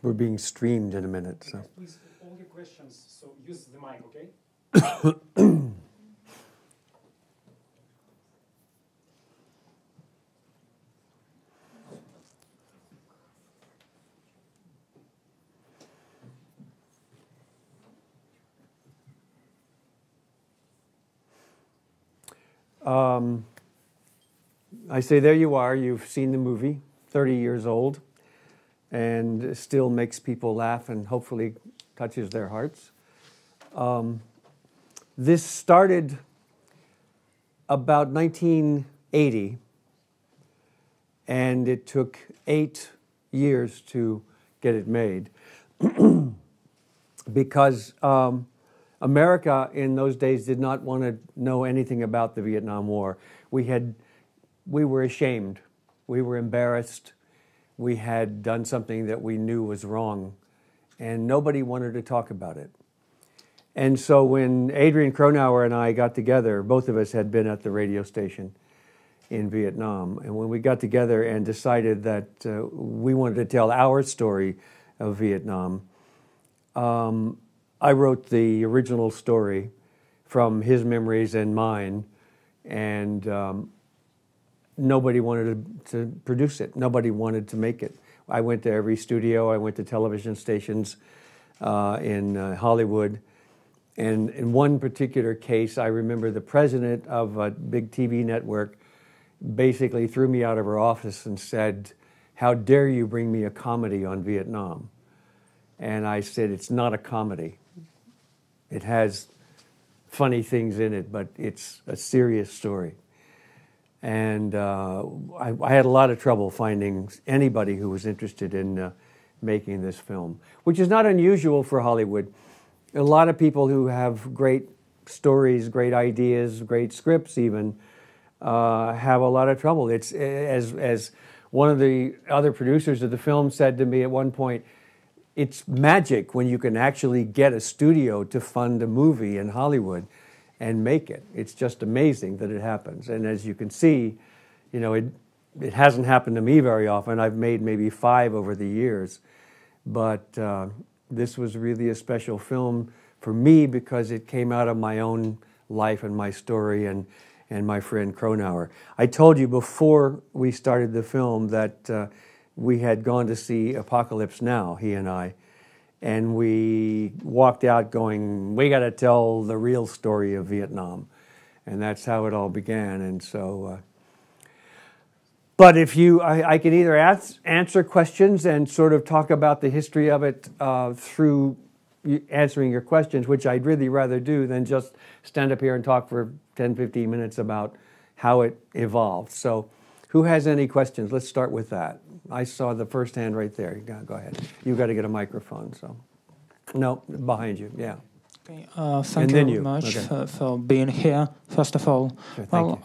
we're being streamed in a minute. So. Please, all your questions, so use the mic, okay? I say, there you are. You've seen the movie, 30 years old, and still makes people laugh and hopefully touches their hearts. This started about 1980, and it took 8 years to get it made because America in those days did not want to know anything about the Vietnam War. We were ashamed. We were embarrassed. We had done something that we knew was wrong, and nobody wanted to talk about it. And so when Adrian Cronauer and I got together, both of us had been at the radio station in Vietnam, and when we got together and decided that we wanted to tell our story of Vietnam, I wrote the original story from his memories and mine, and nobody wanted to produce it. Nobody wanted to make it. I went to every studio. I went to television stations in Hollywood. And in one particular case, I remember the president of a big TV network basically threw me out of her office and said, "How dare you bring me a comedy on Vietnam?" And I said, "It's not a comedy. It has funny things in it, but it's a serious story." And I had a lot of trouble finding anybody who was interested in making this film, which is not unusual for Hollywood. A lot of people who have great stories, great ideas, great scripts even, have a lot of trouble. It's as one of the other producers of the film said to me at one point, it's magic when you can actually get a studio to fund a movie in Hollywood and make it. It's just amazing that it happens. And as you can see, you know, it hasn't happened to me very often. I've made maybe 5 over the years. But this was really a special film for me because it came out of my own life and my story and my friend Cronauer. I told you before we started the film that we had gone to see Apocalypse Now, he and I. And we walked out going, we got to tell the real story of Vietnam. And that's how it all began. And so, but if you, I can either answer questions and sort of talk about the history of it through answering your questions, which I'd really rather do than just stand up here and talk for 10, 15 minutes about how it evolved. So who has any questions? Let's start with that. I saw the first hand right there. Go ahead. You've got to get a microphone. So, no, behind you. Yeah. Okay. Thank you very much for being here. First of all, sure,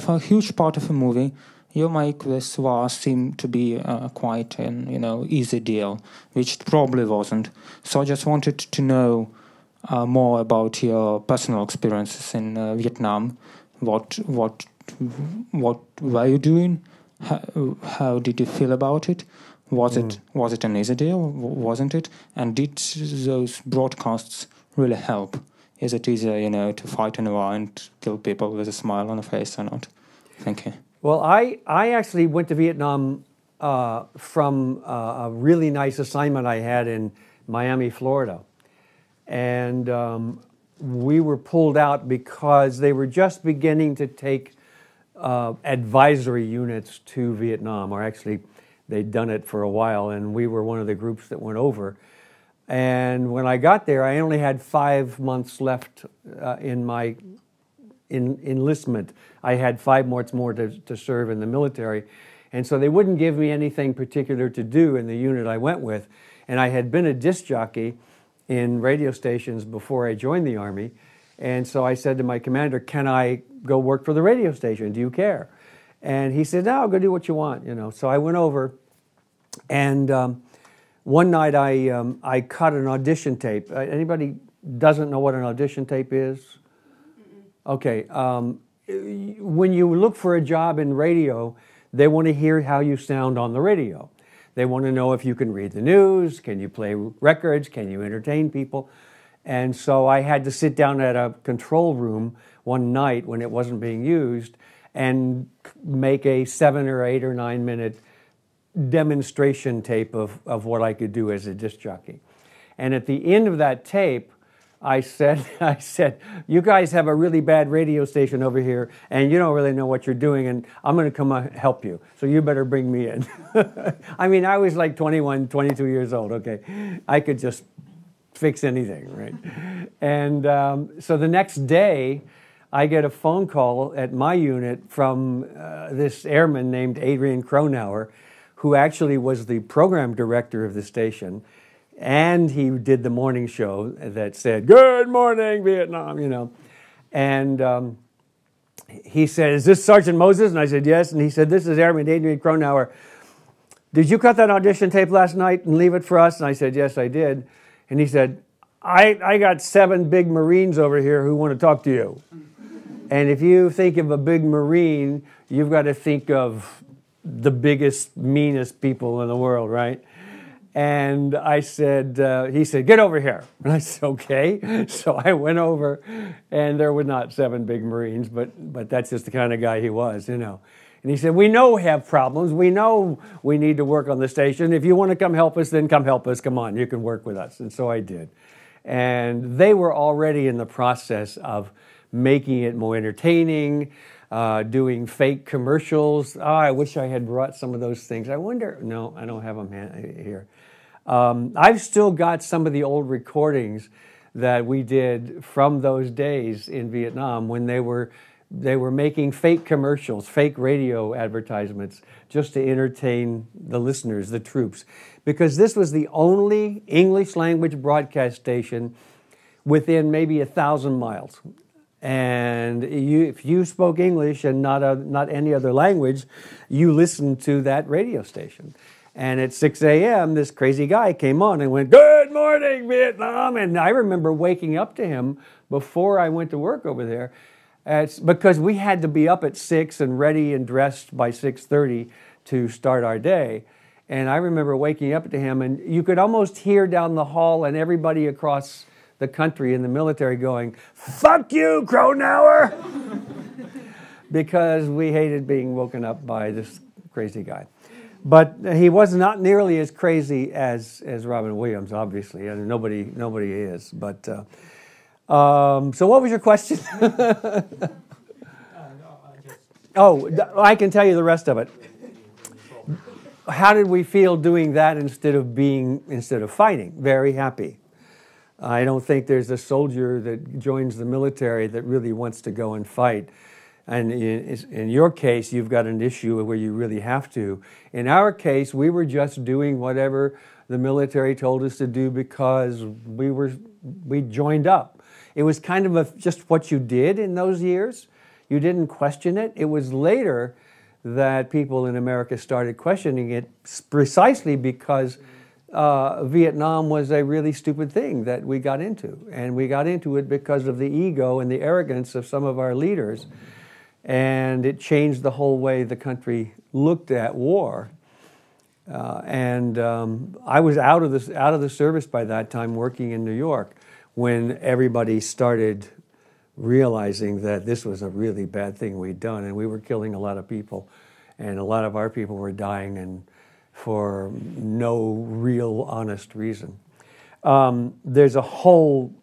for a huge part of the movie, you make this war seem to be quite an easy deal, which it probably wasn't. So I just wanted to know more about your personal experiences in Vietnam. What were you doing? How did you feel about it? Was it an easy deal? Wasn't it? And did those broadcasts really help? Is it easier, to fight in a war and kill people with a smile on the face or not? Thank you. Well, I actually went to Vietnam from a really nice assignment I had in Miami, Florida. And we were pulled out because they were just beginning to take advisory units to Vietnam, or actually they'd done it for a while, and we were one of the groups that went over. And when I got there, I only had 5 months left in my enlistment. I had 5 months more to serve in the military, and so they wouldn't give me anything particular to do in the unit I went with. And I had been a disc jockey in radio stations before I joined the Army, and so I said to my commander, "Can I go work for the radio station? Do you care?" And he said, "No, go do what you want." So I went over, and one night I cut an audition tape. Anybody doesn't know what an audition tape is? Okay. When you look for a job in radio, they want to hear how you sound on the radio. They want to know if you can read the news, can you play records, can you entertain people. And so I had to sit down at a control room one night when it wasn't being used and make a 7 or 8 or 9 minute demonstration tape of what I could do as a disc jockey. And at the end of that tape, I said, you guys have a really bad radio station over here, and you don't really know what you're doing, and I'm going to come help you, so you better bring me in. I mean, I was like 21, 22 years old, okay? I could just fix anything, right? And so the next day, I get a phone call at my unit from this airman named Adrian Cronauer, who actually was the program director of the station. And he did the morning show that said, "Good morning, Vietnam," you know. And he said, "Is this Sergeant Moses?" And I said, "Yes." And he said, "This is Airman Adrian Cronauer. Did you cut that audition tape last night and leave it for us?" And I said, "Yes, I did." And he said, I got 7 big Marines over here who want to talk to you. And if you think of a big Marine, you've got to think of the biggest, meanest people in the world, right? And I said, he said, "Get over here." And I said, "Okay." So I went over, and there were not 7 big Marines, but that's just the kind of guy he was, you know. And he said, "We know we have problems. We know we need to work on the station. If you want to come help us, then come help us. Come on, you can work with us." And so I did. And they were already in the process of making it more entertaining, doing fake commercials. Oh, I wish I had brought some of those things. I wonder, no, I don't have them here. I've still got some of the old recordings that we did from those days in Vietnam when they were making fake commercials, fake radio advertisements, just to entertain the listeners, the troops. Because this was the only English language broadcast station within maybe 1,000 miles. And if you spoke English and not any other language, you listened to that radio station. And at 6 a.m., this crazy guy came on and went, "Good morning, Vietnam." And I remember waking up to him before I went to work over there. It's because we had to be up at 6 and ready and dressed by 6:30 to start our day. And I remember waking up to him, and you could almost hear down the hall and everybody across the country in the military going, "Fuck you, Cronauer!" Because we hated being woken up by this crazy guy. But he was not nearly as crazy as Robin Williams, obviously, and nobody is. But so, what was your question? Oh, I can tell you the rest of it. How did we feel doing that instead of fighting? Very happy. I don't think there's a soldier that joins the military that really wants to go and fight. And in your case, you've got an issue where you really have to. In our case, we were just doing whatever the military told us to do because we joined up. It was kind of just what you did in those years. You didn't question it. It was later that people in America started questioning it precisely because Vietnam was a really stupid thing that we got into. And we got into it because of the ego and the arrogance of some of our leaders. And it changed the whole way the country looked at war. I was out of the service by that time, working in New York, when everybody started realizing that this was a really bad thing we'd done, and we were killing a lot of people, and a lot of our people were dying, and for no real honest reason. There's a whole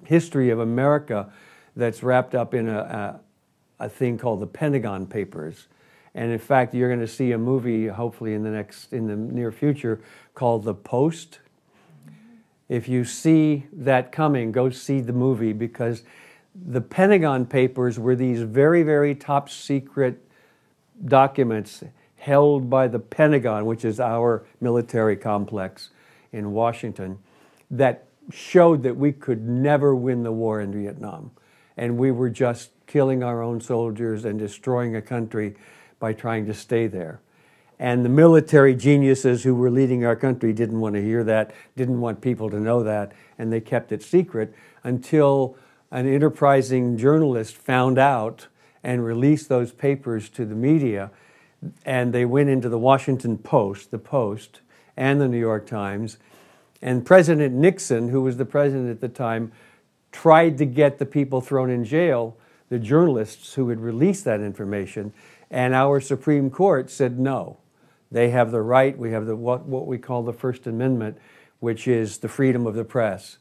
history of America that's wrapped up in a thing called the Pentagon Papers. And in fact, you're going to see a movie, hopefully in the near future, called The Post. If you see that coming, go see the movie, because the Pentagon Papers were these very, very top secret documents held by the Pentagon, which is our military complex in Washington, that showed that we could never win the war in Vietnam. And we were just killing our own soldiers and destroying a country by trying to stay there. And the military geniuses who were leading our country didn't want to hear that, didn't want people to know that, and they kept it secret until an enterprising journalist found out and released those papers to the media. And they went into the Washington Post, the Post, and the New York Times. And President Nixon, who was the president at the time, tried to get the people thrown in jail, the journalists who had released that information, and our Supreme Court said no. They have the right, we have what we call the First Amendment, which is the freedom of the press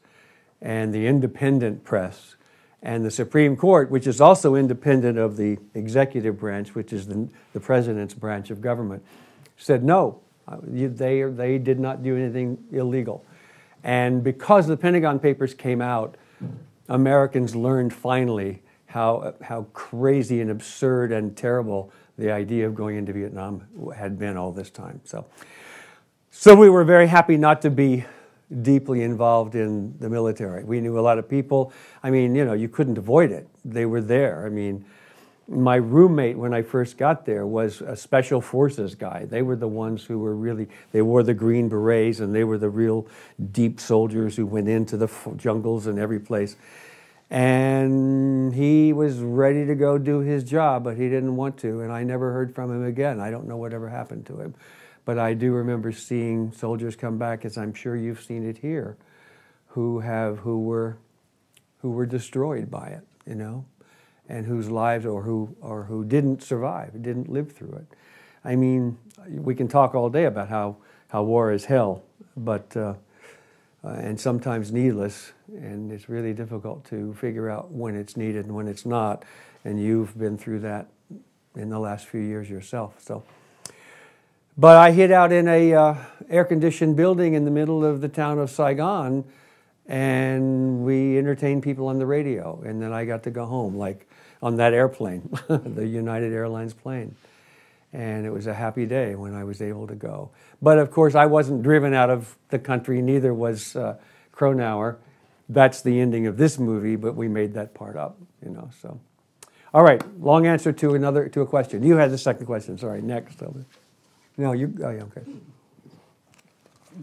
and the independent press. And the Supreme Court, which is also independent of the executive branch, which is the president's branch of government, said no, they did not do anything illegal. And because the Pentagon Papers came out, Americans learned finally how crazy and absurd and terrible the idea of going into Vietnam had been all this time. So we were very happy not to be deeply involved in the military. We knew a lot of people. I mean, you know, you couldn't avoid it. They were there. I mean, my roommate when I first got there was a special forces guy. They were the ones who were really, they wore the green berets, and they were the real deep soldiers who went into the jungles and every place. And he was ready to go do his job, but he didn't want to, and I never heard from him again. I don't know whatever happened to him. But I do remember seeing soldiers come back, as I'm sure you've seen it here, who were destroyed by it, you know, and whose lives or who didn't survive, didn't live through it. I mean, we can talk all day about how war is hell, but and sometimes needless, and it's really difficult to figure out when it's needed and when it's not. And you've been through that in the last few years yourself. So, but I hid out in a air-conditioned building in the middle of the town of Saigon, and we entertained people on the radio. And then I got to go home, like on that airplane, the United Airlines plane. And it was a happy day when I was able to go. But of course, I wasn't driven out of the country, neither was Cronauer. That's the ending of this movie, but we made that part up, you know, so. All right, long answer to a question. You had the second question, sorry, next. No, you, oh yeah, okay.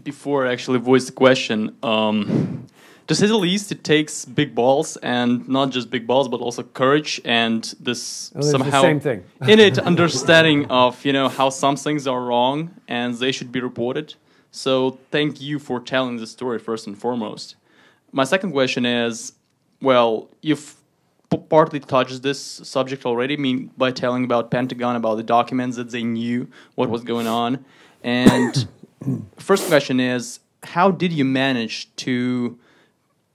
Before I actually voice the question, to say the least, it takes big balls, and not just big balls, but also courage and this somehow the same thing. innate understanding of, you know, how some things are wrong and they should be reported. So thank you for telling the story first and foremost. My second question is, well, you've partly touched this subject already, I mean, by telling about Pentagon, about the documents that they knew what was going on. And first question is, how did you manage to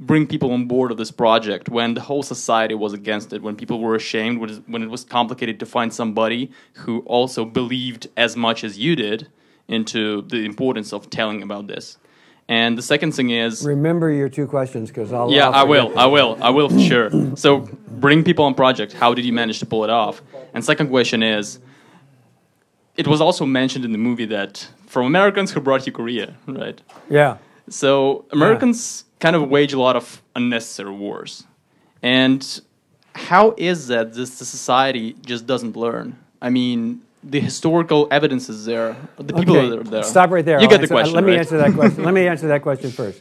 bring people on board of this project when the whole society was against it, when people were ashamed, when it was complicated to find somebody who also believed as much as you did into the importance of telling about this? And the second thing is... Remember your two questions, because I'll... Yeah, I will for sure. So, bring people on project, how did you manage to pull it off? And second question is, it was also mentioned in the movie that from Americans who brought you Korea, right? Yeah. So, Americans kind of wage a lot of unnecessary wars. And how is that the society just doesn't learn? I mean... The historical evidence is there. The people that are there. Stop right there. You get the question. Let me answer that question. Let me answer that question first.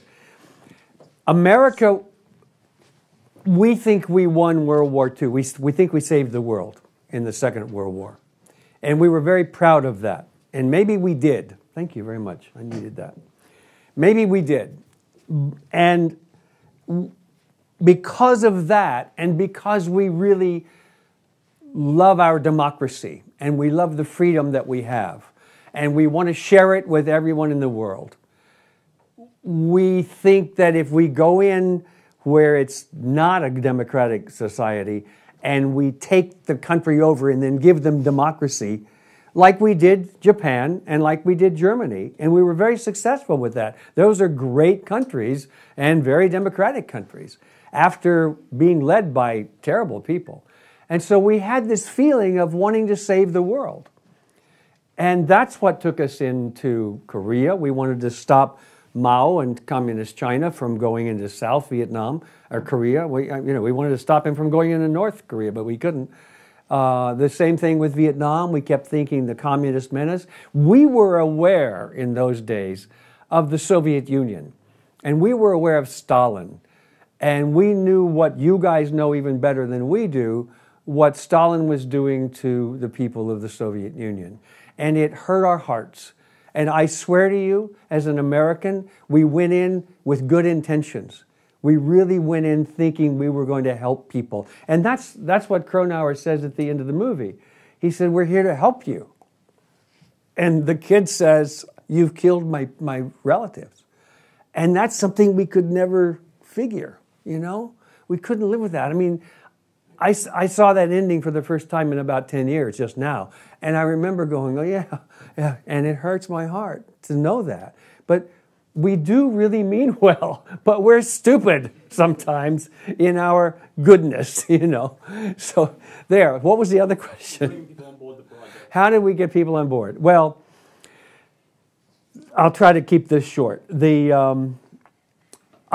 America, we think we won World War II. We think we saved the world in the Second World War. And we were very proud of that. And maybe we did. Thank you very much. I needed that. Maybe we did. And because of that, and because we really love our democracy, and we love the freedom that we have, and we want to share it with everyone in the world, we think that if we go in where it's not a democratic society and we take the country over and then give them democracy, like we did Japan and like we did Germany, and we were very successful with that. Those are great countries and very democratic countries after being led by terrible people. And so we had this feeling of wanting to save the world. And that's what took us into Korea. We wanted to stop Mao and Communist China from going into South Vietnam or Korea. We wanted to stop him from going into North Korea, but we couldn't. The same thing with Vietnam. We kept thinking the communist menace. We were aware in those days of the Soviet Union, and we were aware of Stalin. And we knew what you guys know even better than we do, what Stalin was doing to the people of the Soviet Union. And it hurt our hearts. And I swear to you, as an American, we went in with good intentions. We really went in thinking we were going to help people. And that's what Cronauer says at the end of the movie. He said, we're here to help you. And the kid says, you've killed my relatives. And that's something we could never figure, you know? We couldn't live with that. I mean, I saw that ending for the first time in about 10 years just now. And I remember going, oh, yeah. And it hurts my heart to know that. But we do really mean well, but we're stupid sometimes in our goodness, you know. So there. What was the other question? Bring people on board the project. How did we get people on board? Well, I'll try to keep this short.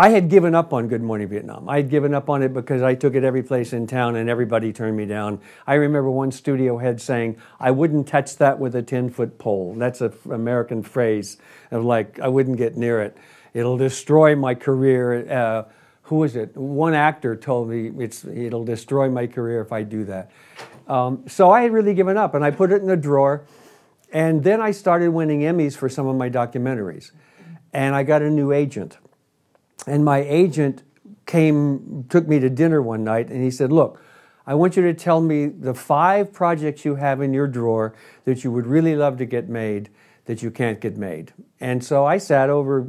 I had given up on Good Morning Vietnam. I had given up on it because I took it every place in town and everybody turned me down. I remember one studio head saying, I wouldn't touch that with a 10-foot pole. That's an American phrase of like, I wouldn't get near it. It'll destroy my career. Who was it? One actor told me it'll destroy my career if I do that. So I had really given up and I put it in a drawer. And then I started winning Emmys for some of my documentaries. And I got a new agent. And my agent took me to dinner one night, and he said, look, I want you to tell me the 5 projects you have in your drawer that you would really love to get made that you can't get made. And so I sat over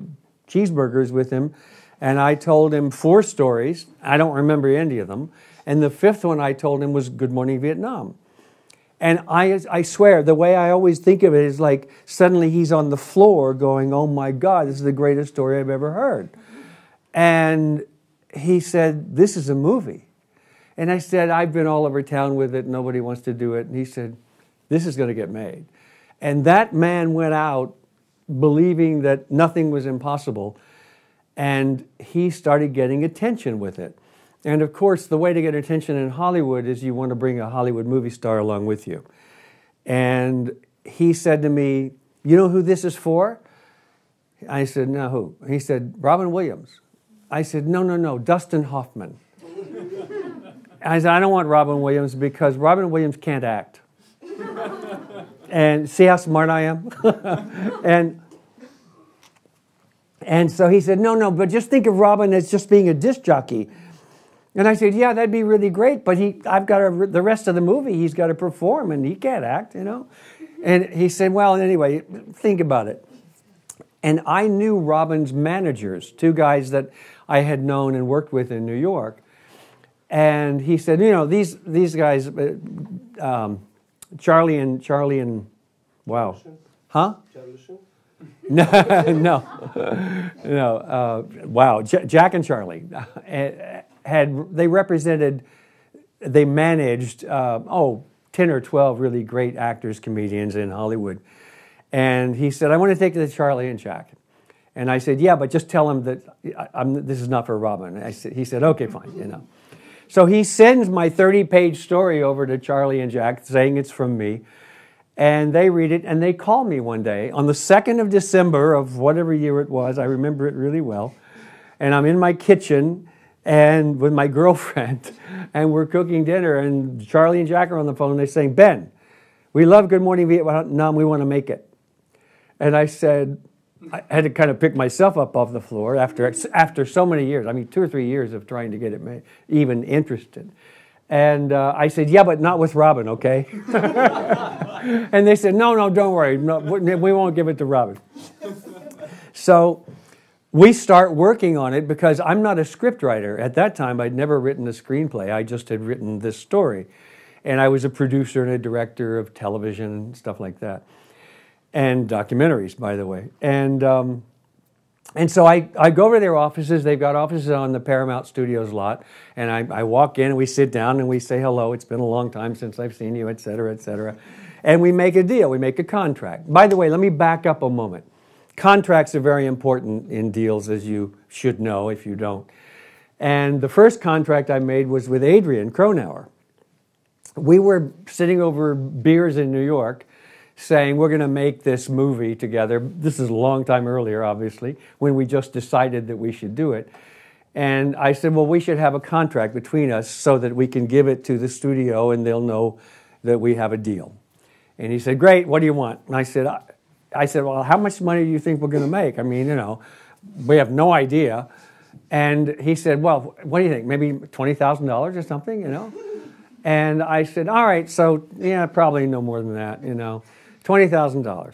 cheeseburgers with him, and I told him 4 stories. I don't remember any of them. And the 5th one I told him was Good Morning Vietnam. And I swear, the way I always think of it is like suddenly he's on the floor going, oh my God, this is the greatest story I've ever heard. And he said, this is a movie. And I said, I've been all over town with it. Nobody wants to do it. And he said, this is going to get made. And that man went out believing that nothing was impossible. And he started getting attention with it. And of course, the way to get attention in Hollywood is you want to bring a Hollywood movie star along with you. And he said to me, you know who this is for? I said, no, who? He said, Robin Williams. I said, no, Dustin Hoffman. I said, I don't want Robin Williams because Robin Williams can't act. And see how smart I am? and so he said, no, but just think of Robin as just being a disc jockey. And I said, yeah, that'd be really great, but I've got the rest of the movie, he's got to perform, and he can't act, you know? And he said, well, anyway, think about it. And I knew Robin's managers, 2 guys that I had known and worked with in New York. And he said, you know, these guys, Charlie and wow. Huh? No. Wow. Jack and Charlie they managed 10 or 12 really great actors, comedians in Hollywood. And he said, I want to take it to Charlie and Jack. And I said, yeah, but just tell him that this is not for Robin. He said, okay, fine, you know. So he sends my 30-page story over to Charlie and Jack saying it's from me. And they read it, and they call me one day on the 2nd of December of whatever year it was. I remember it really well. And I'm in my kitchen and with my girlfriend, and we're cooking dinner, and Charlie and Jack are on the phone, and they're saying, Ben, we love Good Morning Vietnam, we want to make it. And I said, I had to kind of pick myself up off the floor after so many years. I mean, 2 or 3 years of trying to get it made, even interested. And I said, yeah, but not with Robin, okay? And they said, no, don't worry. No, we won't give it to Robin. So we start working on it because I'm not a scriptwriter. At that time, I'd never written a screenplay. I just had written this story. And I was a producer and a director of television and stuff like that. And documentaries, by the way. And so I go over to their offices. They've got offices on the Paramount Studios lot. And I walk in and we sit down and we say hello. It's been a long time since I've seen you, et cetera, et cetera. And we make a deal. We make a contract. By the way, let me back up a moment. Contracts are very important in deals, as you should know if you don't. And the first contract I made was with Adrian Cronauer. We were sitting over beers in New York saying we're going to make this movie together. This is a long time earlier, obviously, when we just decided that we should do it. And I said, well, we should have a contract between us so that we can give it to the studio and they'll know that we have a deal. And he said, great, what do you want? And I said, I said, well, how much money do you think we're going to make? I mean, you know, we have no idea. And he said, well, what do you think? Maybe $20,000 or something, you know? And I said, all right, so, yeah, probably no more than that, you know, $20,000.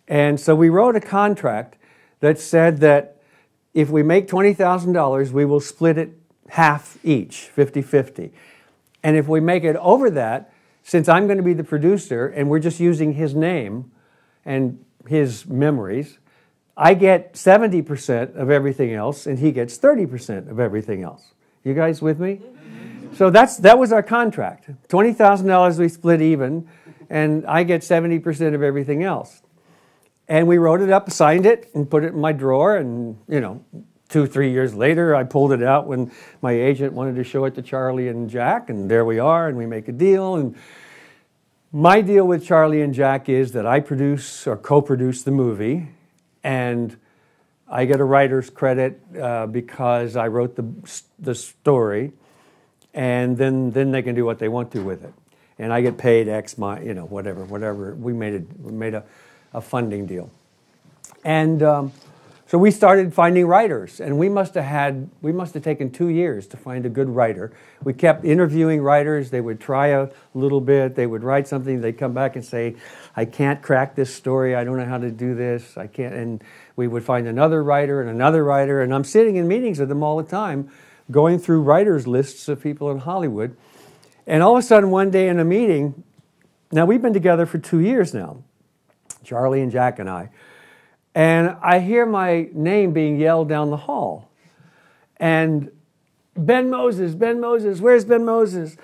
And so we wrote a contract that said that if we make $20,000, we will split it half each, 50-50. And if we make it over that, since I'm going to be the producer and we're just using his name and his memories, I get 70% of everything else and he gets 30% of everything else. You guys with me? So that was our contract. $20,000 we split even, and I get 70% of everything else. And we wrote it up, signed it, and put it in my drawer, and, you know, 2-3 years later, I pulled it out when my agent wanted to show it to Charlie and Jack, and there we are, and we make a deal. And my deal with Charlie and Jack is that I produce or co-produce the movie, and I get a writer's credit because I wrote the story, and then they can do what they want to with it. And I get paid X, you know, whatever. We made a funding deal. And so we started finding writers, and we must have taken 2 years to find a good writer. We kept interviewing writers. They would try a little bit. They would write something. They'd come back and say, I can't crack this story. I don't know how to do this. I can't. And we would find another writer, and I'm sitting in meetings with them all the time, going through writers' lists of people in Hollywood. And all of a sudden, one day in a meeting, now we've been together for 2 years now, Charlie and Jack and I, and I hear my name being yelled down the hall. And Ben Moses, where's Ben Moses?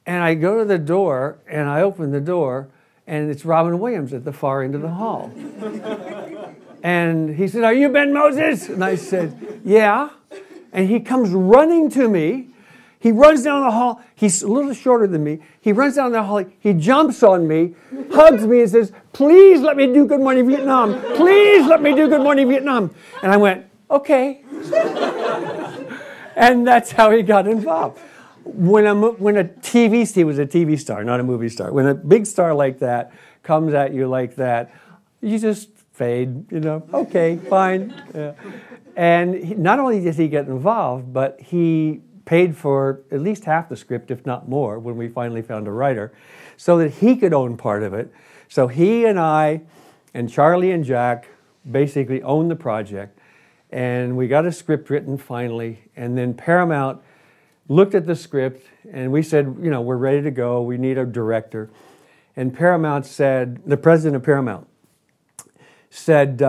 And I go to the door, and I open the door, and it's Robin Williams at the far end of the hall. And he said, are you Ben Moses? And I said, yeah. And he comes running to me. He runs down the hall. He's a little shorter than me. He runs down the hall. He jumps on me, hugs me, and says, please let me do Good Morning Vietnam. Please let me do Good Morning Vietnam. And I went, okay. And that's how he got involved. When a TV star, he was a TV star, not a movie star. When a big star like that comes at you like that, you just fade, you know, okay, fine. Yeah. And not only did he get involved, but he paid for at least half the script, if not more, when we finally found a writer, so that he could own part of it. So he and I and Charlie and Jack basically owned the project, and we got a script written finally, and then Paramount looked at the script, and we said, you know, we're ready to go, we need a director. And Paramount said, the president of Paramount said,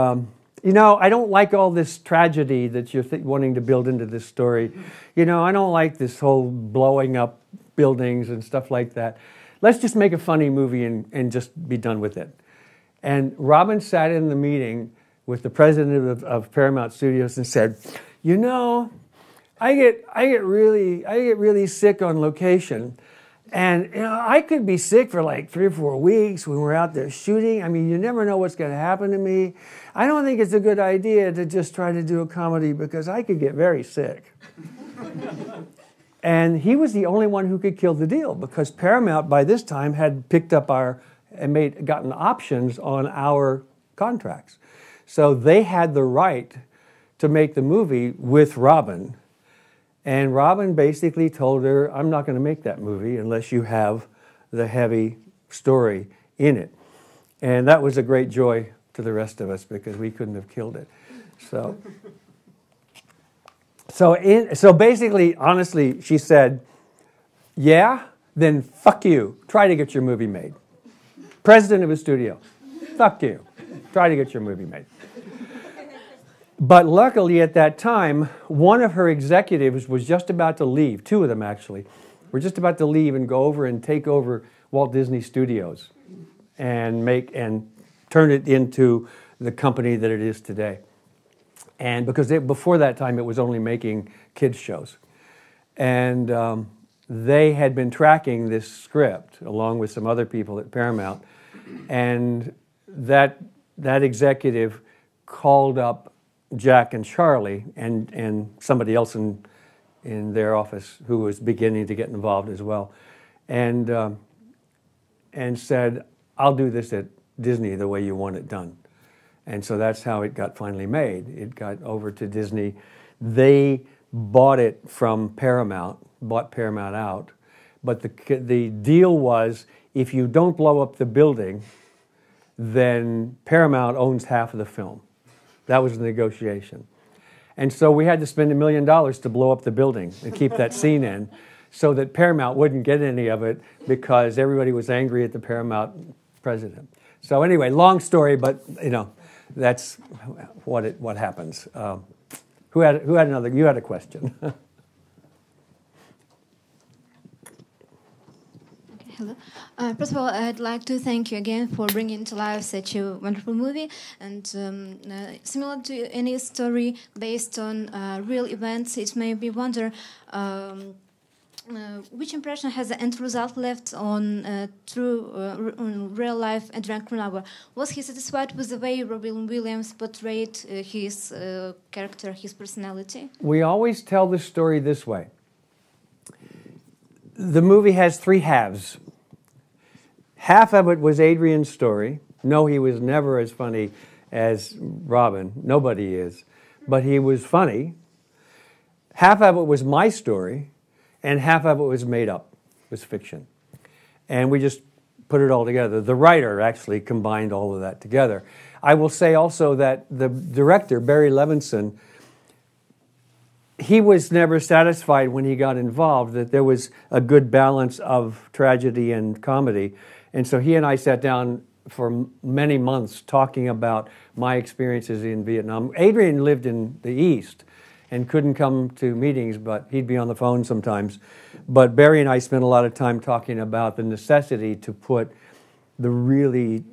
you know, I don't like all this tragedy that you're wanting to build into this story. You know, I don't like this whole blowing up buildings and stuff like that. Let's just make a funny movie and just be done with it. And Robin sat in the meeting with the president of Paramount Studios and said, you know, I get really sick on location. And, you know, I could be sick for like 3 or 4 weeks when we're out there shooting. I mean, you never know what's going to happen to me. I don't think it's a good idea to just try to do a comedy because I could get very sick. And he was the only one who could kill the deal because Paramount by this time had picked up gotten options on our contracts. So they had the right to make the movie with Robin. And Robin basically told her, I'm not going to make that movie unless you have the heavy story in it. And that was a great joy to the rest of us because we couldn't have killed it. So basically, honestly, she said, yeah, then fuck you. Try to get your movie made. President of a studio, fuck you. Try to get your movie made. But luckily at that time, one of her executives was just about to leave, 2 of them actually, were just about to leave and go over and take over Walt Disney Studios and turn it into the company that it is today. And because before that time, it was only making kids' shows. And they had been tracking this script along with some other people at Paramount. And that executive called up Jack and Charlie and somebody else in their office who was beginning to get involved as well, and said, I'll do this at Disney the way you want it done. And so that's how it got finally made. It got over to Disney. They bought it from Paramount, bought Paramount out. But the deal was, if you don't blow up the building, then Paramount owns half of the film. That was the negotiation. And so we had to spend $1 million to blow up the building and keep that scene in, so that Paramount wouldn't get any of it because everybody was angry at the Paramount president. So anyway, long story, but that's what happens. Who had another? You had a question. Hello. First of all, I'd like to thank you again for bringing to life such a wonderful movie. And similar to any story based on real events, it made me wonder which impression has the end result left on real life Adrian Cronauer. Was he satisfied with the way Robin Williams portrayed his character, his personality? We always tell the story this way. The movie has 3 halves. Half of it was Adrian's story. No, he was never as funny as Robin. Nobody is. But he was funny. Half of it was my story, and half of it was made up. It was fiction. And we just put it all together. The writer actually combined all of that together. I will say also that the director, Barry Levinson, he was never satisfied when he got involved that there was a good balance of tragedy and comedy. And so he and I sat down for many months talking about my experiences in Vietnam. Adrian lived in the East and couldn't come to meetings, but he'd be on the phone sometimes. But Barry and I spent a lot of time talking about the necessity to put the really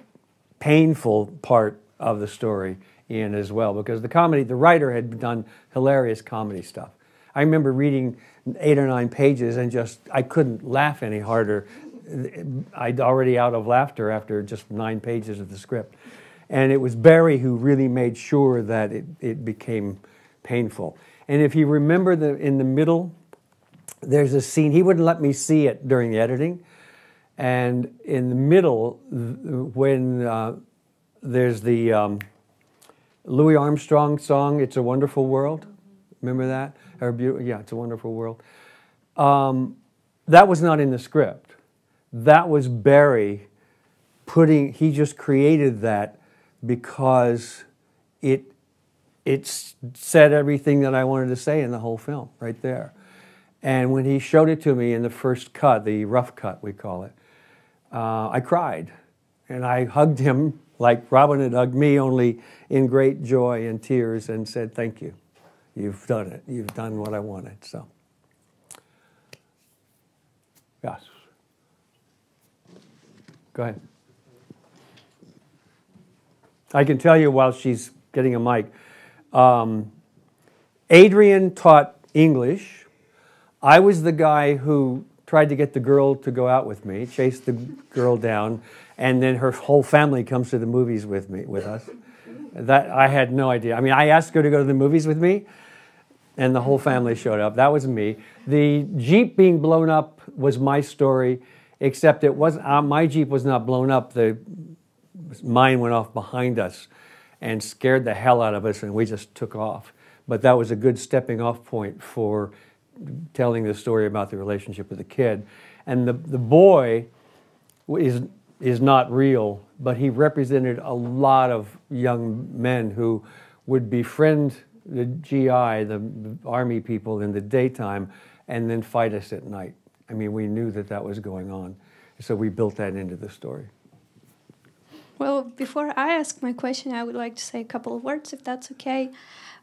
painful part of the story in as well, because the writer had done hilarious comedy stuff. I remember reading 8 or 9 pages and I couldn't laugh any harder. I'd already out of laughter after just 9 pages of the script. And it was Barry who really made sure that it became painful. And if you remember in the middle, there's a scene, he wouldn't let me see it during the editing. And in the middle, when there's the Louis Armstrong song, It's a Wonderful World. Remember that? Yeah, It's a Wonderful World. That was not in the script. That was Barry he just created that because it said everything that I wanted to say in the whole film, right there. And when he showed it to me in the first cut, the rough cut we call it, I cried. And I hugged him like Robin had hugged me, only in great joy and tears, and said, thank you. You've done it. You've done what I wanted. So, yes. Go ahead. I can tell you while she's getting a mic. Adrian taught English. I was the guy who tried to get the girl to go out with me, chased the girl down, and then her whole family comes to the movies with us. That I had no idea. I mean, I asked her to go to the movies with me, and the whole family showed up. That was me. The Jeep being blown up was my story, except it wasn't. My Jeep was not blown up. Mine went off behind us and scared the hell out of us, and we just took off. But that was a good stepping off point for telling the story about the relationship with the kid. And the boy is not real, but he represented a lot of young men who would befriend the GI, the army people, in the daytime, and then fight us at night. I mean, we knew that was going on. So we built that into the story. Well, before I ask my question, I would like to say a couple of words, if that's okay.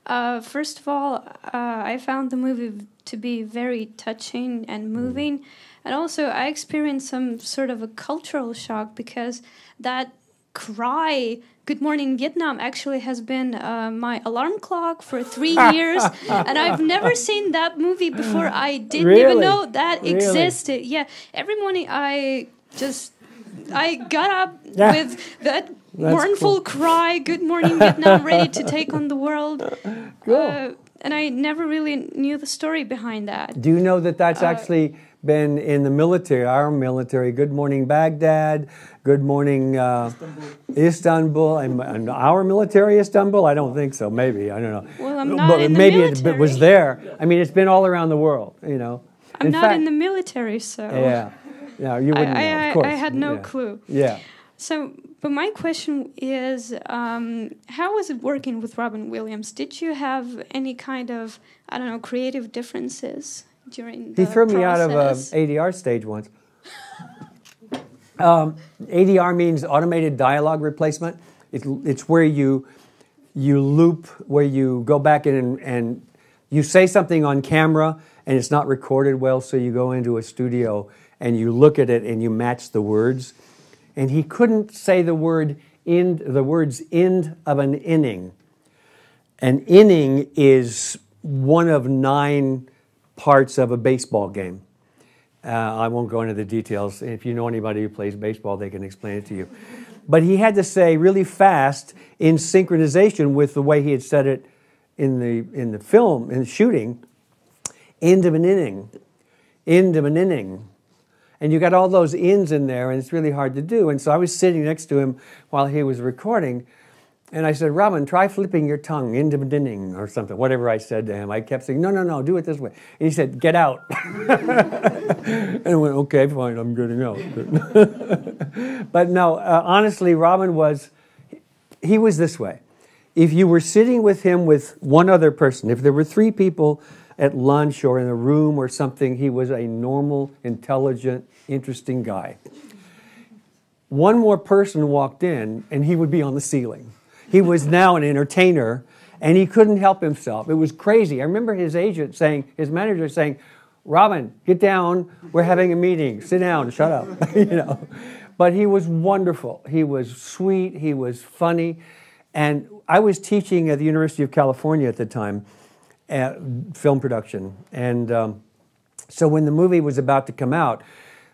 First of all, I found the movie to be very touching and moving. And also, I experienced some sort of a cultural shock because that cry, Good Morning Vietnam, actually has been my alarm clock for 3 years. And I've never seen that movie before. I didn't even know that existed. Yeah, every morning I got up with that mournful cry, Good Morning Vietnam, ready to take on the world. Cool. And I never really knew the story behind that. Do you know that that's actually been in the military, our military? Good Morning Baghdad, Good Morning Istanbul. And our military Istanbul? I don't think so. Maybe. I don't know. Well, I'm not But in the maybe military. it was there. I mean, it's been all around the world, you know. I'm not in the military, so Yeah. Yeah, you wouldn't know, of course. I had no clue. Yeah. So, but my question is, how was it working with Robin Williams? Did you have any kind of, I don't know, creative differences during the He threw me out of an process? ADR stage once. ADR means automated dialogue replacement. It's where you loop, where you go back in and you say something on camera and it's not recorded well, so you go into a studio and you look at it and you match the words. And he couldn't say the words end of an inning. An inning is one of 9 parts of a baseball game. I won't go into the details. If you know anybody who plays baseball, they can explain it to you. But he had to say really fast in synchronization with the way he had said it in the film, in the shooting, end of an inning, end of an inning. And you got all those ins in there, and it's really hard to do. And so I was sitting next to him while he was recording, and I said, Robin, try flipping your tongue into an inning or something, whatever I said to him. I kept saying, no, do it this way. And he said, get out. And I went, okay, fine, I'm getting out. But no, honestly, Robin was this way. If you were sitting with him with one other person, if there were 3 people at lunch or in a room or something, he was a normal, intelligent, interesting guy. One more person walked in, and he would be on the ceiling. He was now an entertainer, and he couldn't help himself. It was crazy. I remember his manager saying, Robin, get down. We're having a meeting. Sit down. Shut up. You know. But he was wonderful. He was sweet. He was funny. And I was teaching at the University of California at the time, film production. And so when the movie was about to come out,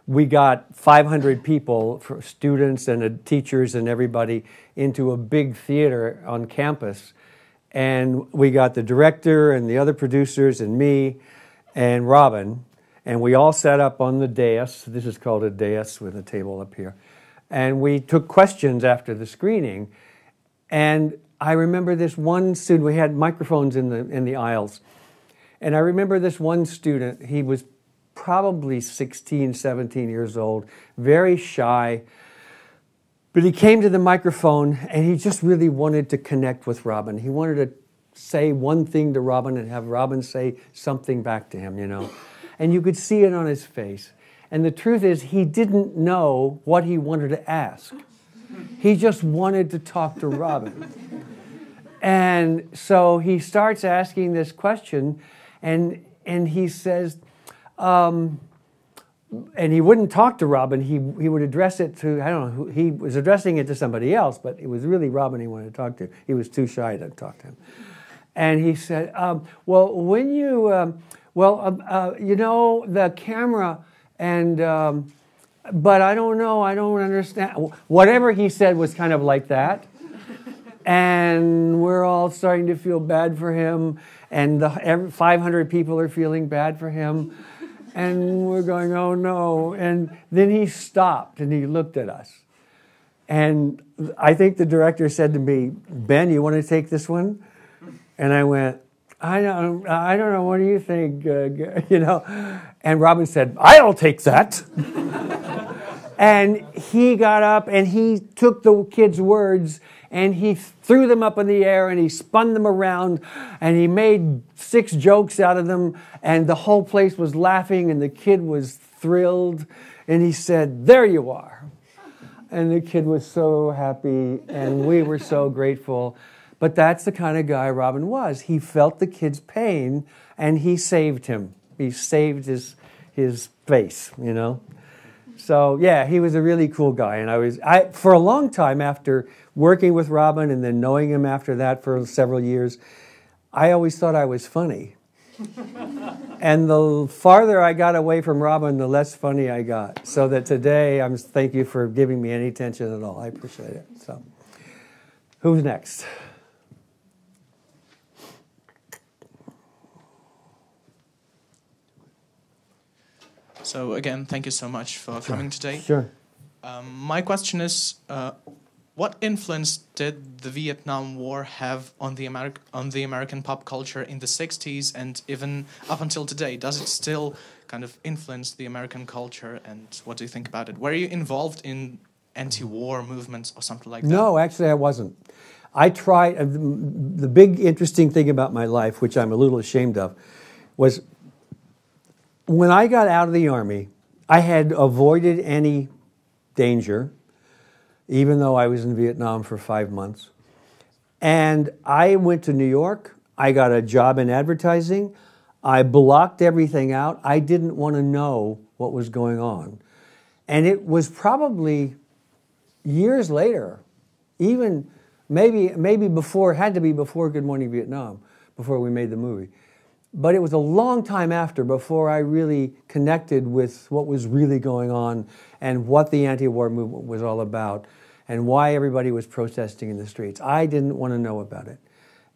we got 500 people, students and teachers and everybody, into a big theater on campus. And we got the director and the other producers and me and Robin. And we all sat up on the dais. This is called a dais with a table up here. And we took questions after the screening. And I remember this one student, we had microphones in the aisles. And I remember this one student, he was probably 16, 17 years old, very shy. But he came to the microphone and he just really wanted to connect with Robin. He wanted to say one thing to Robin and have Robin say something back to him, you know. And you could see it on his face. And the truth is, he didn't know what he wanted to ask. He just wanted to talk to Robin. And so he starts asking this question, and he says, and he wouldn't talk to Robin. He would address it to, I don't know, he was addressing it to somebody else, but it was really Robin he wanted to talk to. He was too shy to talk to him. And he said, well, when you, you know, the camera, and, but I don't know, I don't understand. Whatever he said was kind of like that. And we're all starting to feel bad for him, and 500 people are feeling bad for him. And we're going, oh no. And then he stopped and he looked at us. And I think the director said to me, Ben, you want to take this one? And I went, I don't know, what do you think? You know? And Robin said, I'll take that. And he got up and he took the kid's words and he threw them up in the air and he spun them around and he made 6 jokes out of them, and the whole place was laughing and the kid was thrilled, and he said, there you are. And the kid was so happy and we were so grateful. But that's the kind of guy Robin was. He felt the kid's pain and he saved him. He saved his face, you know. So yeah, he was a really cool guy, and I for a long time after working with Robin and then knowing him after that for several years, I always thought I was funny. And the farther I got away from Robin, the less funny I got. So that today, thank you for giving me any attention at all. I appreciate it. So, who's next? So again, thank you so much for coming today. Sure. My question is, what influence did the Vietnam War have on the American pop culture in the 60s and even up until today? Does it still kind of influence the American culture, and what do you think about it? Were you involved in anti-war movements or something like that? No, actually I wasn't. I tried, the big interesting thing about my life, which I'm a little ashamed of, was when I got out of the Army, I had avoided any danger, even though I was in Vietnam for 5 months. And I went to New York. I got a job in advertising. I blocked everything out. I didn't want to know what was going on. And it was probably years later, even maybe before, it had to be before Good Morning Vietnam, before we made the movie. But it was a long time after before I really connected with what was really going on and what the anti-war movement was all about and why everybody was protesting in the streets. I didn't want to know about it.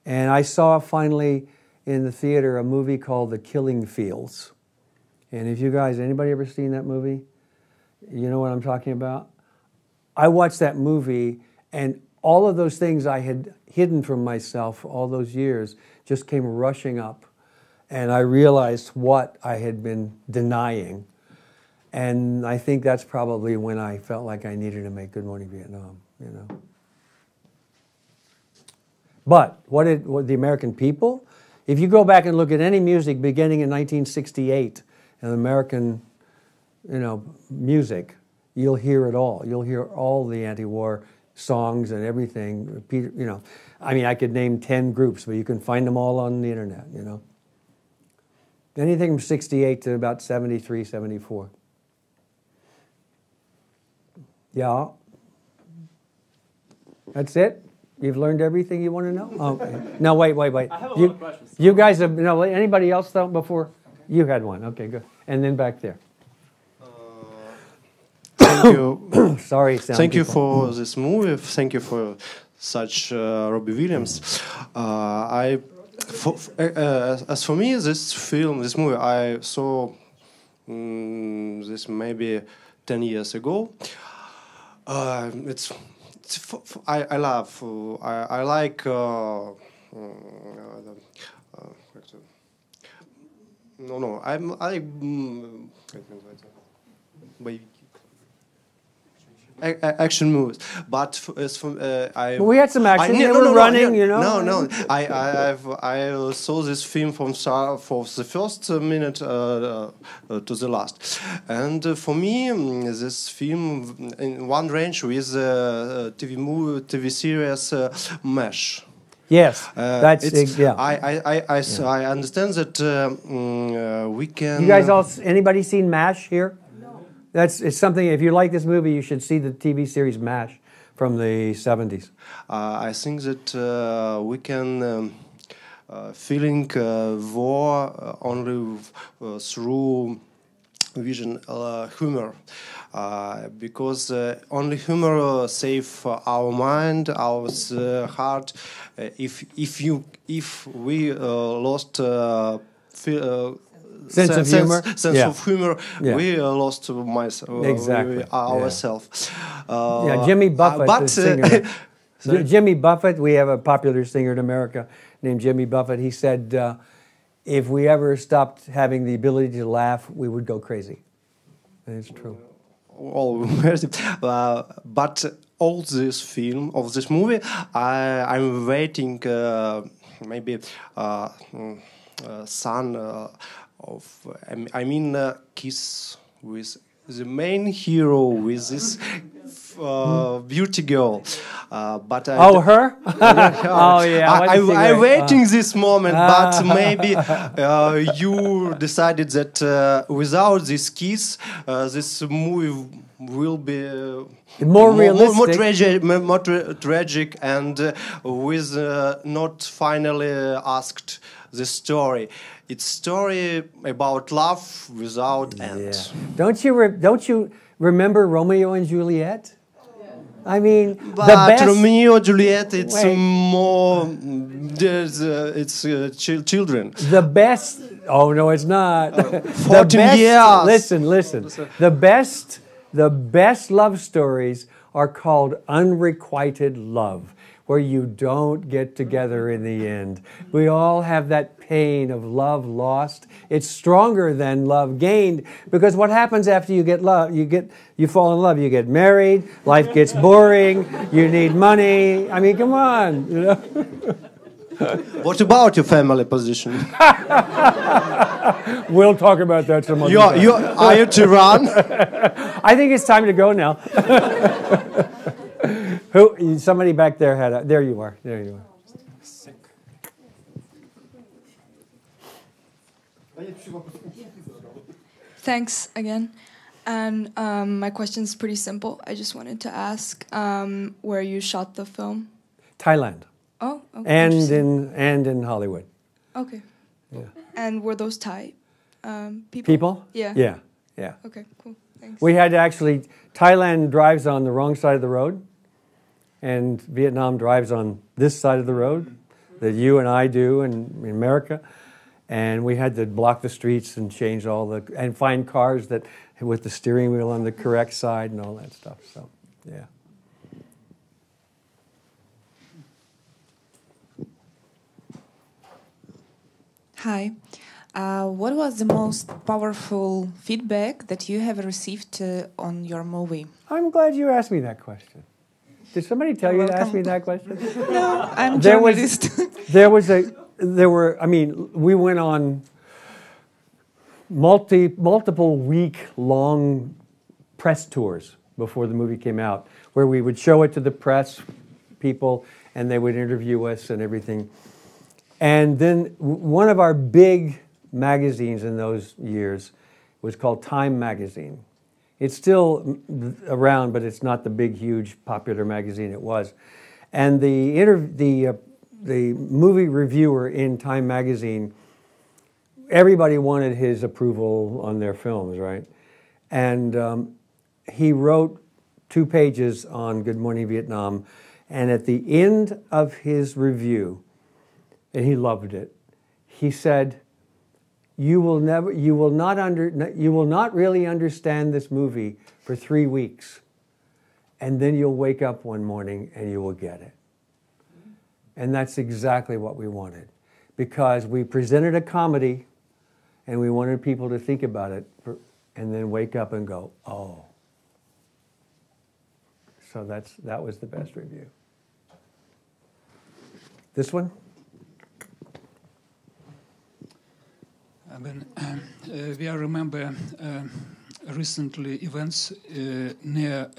And I saw finally in the theater a movie called The Killing Fields. And if you guys, anybody ever seen that movie? You know what I'm talking about? I watched that movie and all of those things I had hidden from myself all those years just came rushing up. And I realized what I had been denying. And I think that's probably when I felt like I needed to make Good Morning Vietnam, you know. But what the American people, if you go back and look at any music beginning in 1968, and American, you know, music, you'll hear it all. You'll hear all the anti-war songs and everything. You know, I mean, I could name 10 groups, but you can find them all on the internet, you know. Anything from 68 to about 73, 74. Yeah. That's it? You've learned everything you want to know? Okay. No, wait. I have a lot of questions. You guys have, no, anybody else though before? Okay. You had one. Okay, good. And then back there. Thank you. Sorry, sound Thank you people. for this movie. Thank you for such Robbie Williams. As for me, this movie, I saw this maybe 10 years ago. I like action movies, but we had some action. They were running, you know. I saw this film from the first minute to the last, and for me, this film in one range with TV series MASH. Yes, that's yeah. I understand that we can. You guys all? Anybody seen MASH here? It's something, if you like this movie, you should see the TV series MASH from the 70s. I think that we can feeling war only through vision humor, because only humor save our mind, our heart. If we lost sense of humor. Sense of humor. Yeah. We lost ourselves. Jimmy Buffett, the singer. Jimmy Buffett, we have a popular singer in America named Jimmy Buffett. He said, if we ever stopped having the ability to laugh, we would go crazy. And it's true. But all this film, of this movie, I'm waiting maybe son kiss with the main hero, with this beauty girl. But her? Oh yeah. I'm waiting this moment, but maybe you decided that without this kiss, this movie will be more realistic, more tragic, and with not finally asked the story. It's story about love without end. Yeah. Don't you remember Romeo and Juliet? I mean, but the best. Romeo and Juliet, it's more. It's children. The best. Oh no, it's not. 14 years. Listen. The best The best love stories are called unrequited love, where you don't get together in the end. We all have that pain of love lost. It's stronger than love gained, because what happens after you get love? You fall in love. You get married. Life gets boring. You need money. I mean, come on. You know? What about your family position? We'll talk about that some other time. Are you Tyrann? I think it's time to go now. Somebody back there had a... There you are. There you are. Thanks again. And my question is pretty simple. I just wanted to ask where you shot the film. Thailand. Oh, okay. And in Hollywood. Okay. Yeah. And were those Thai people? People? Yeah. Yeah. Okay, cool. Thanks. We had to actually... Thailand drives on the wrong side of the road, and Vietnam drives on this side of the road that you and I do in America. And we had to block the streets and change and find cars that with the steering wheel on the correct side and all that stuff. So, yeah. Hi. What was the most powerful feedback that you have received on your movie? I'm glad you asked me that question. Did somebody tell you to ask me that question? No, I'm a journalist. We went on multiple week-long press tours before the movie came out, where we would show it to the press people, and they would interview us and everything. And then one of our big magazines in those years was called Time magazine. It's still around, but it's not the big, huge, popular magazine it was. And the movie reviewer in Time magazine, everybody wanted his approval on their films, right? And he wrote 2 pages on Good Morning Vietnam, and at the end of his review, and he loved it, he said, you will not really understand this movie for 3 weeks, and then you'll wake up one morning and you will get it. And that's exactly what we wanted, because we presented a comedy and we wanted people to think about it and then wake up and go, oh. So that was the best review. This one? We remember recently events near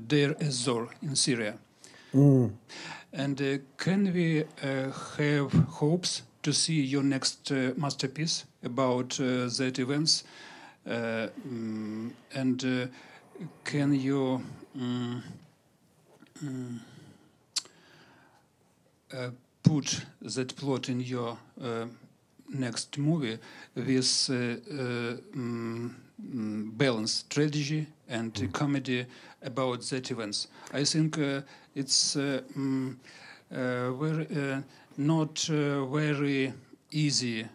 Deir ez-Zor in Syria. And can we have hopes to see your next masterpiece about that events? And can you put that plot in your next movie with balanced strategy and comedy about that events? I think it's not very easy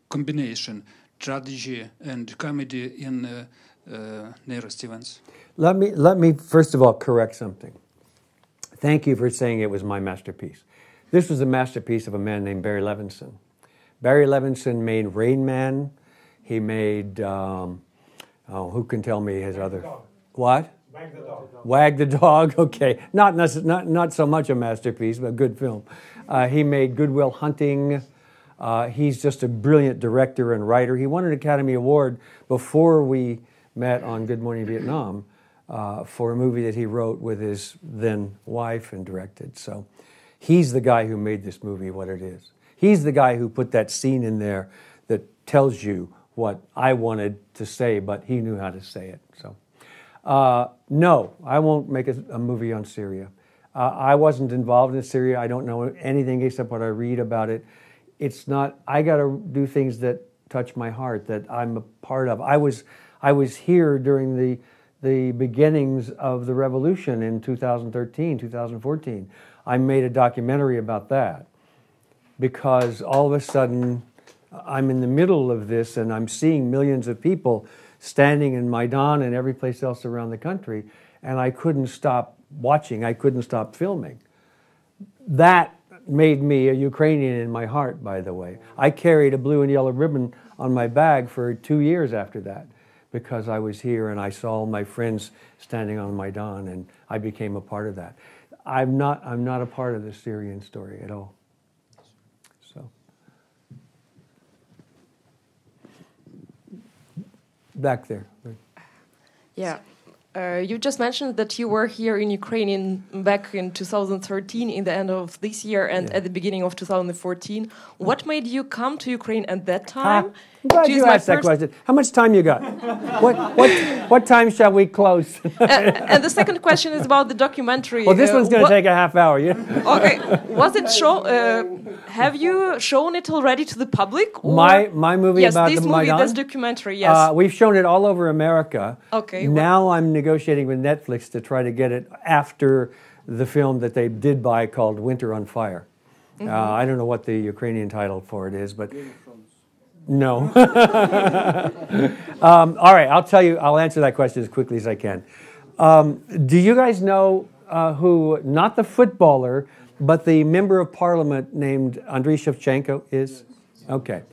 combination, tragedy and comedy in nearest events. Let me first of all correct something. Thank you for saying it was my masterpiece. This was a masterpiece of a man named Barry Levinson. Barry Levinson made Rain Man. He made, who can tell me his other? What? Wag the Dog. Wag the Dog, okay. Not so much a masterpiece, but a good film. He made Good Will Hunting. He's just a brilliant director and writer. He won an Academy Award before we met on Good Morning Vietnam for a movie that he wrote with his then wife and directed. So he's the guy who made this movie what it is. He's the guy who put that scene in there that tells you what I wanted to say, but he knew how to say it. So, no, I won't make a movie on Syria. I wasn't involved in Syria. I don't know anything except what I read about it. It's not. I got to do things that touch my heart, that I'm a part of. I was here during the beginnings of the revolution in 2013, 2014. I made a documentary about that because all of a sudden I'm in the middle of this and I'm seeing millions of people standing in Maidan and every place else around the country, and I couldn't stop watching. I couldn't stop filming. That made me a Ukrainian in my heart, by the way. I carried a blue and yellow ribbon on my bag for 2 years after that, because I was here and I saw all my friends standing on Maidan, and I became a part of that. I'm not a part of the Syrian story at all. So, back there. Yeah. You just mentioned that you were here in Ukraine back in 2013, in the end of this year, and at the beginning of 2014. What made you come to Ukraine at that time? I'm glad you asked that question. How much time you got? What time shall we close? And the second question is about the documentary. Well, this one's going to take a half hour. Yeah. Okay. Was it have you shown it already to the public? Or? My movie about the Maidan? Yes, this documentary, yes. We've shown it all over America. Okay. Now I'm negotiating with Netflix to try to get it after the film that they did buy called Winter on Fire. I don't know what the Ukrainian title for it is, but... No. All right, I'll answer that question as quickly as I can. Do you guys know who, not the footballer, but the member of parliament named Andriy Shevchenko is? Okay.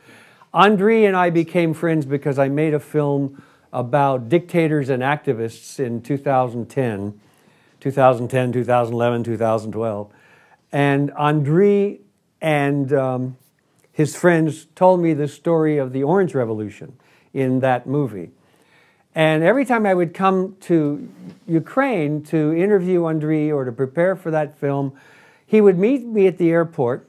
Andriy and I became friends because I made a film about dictators and activists in 2010, 2011, 2012. And Andriy and... his friends told me the story of the Orange Revolution in that movie. And every time I would come to Ukraine to interview Andriy or to prepare for that film, he would meet me at the airport.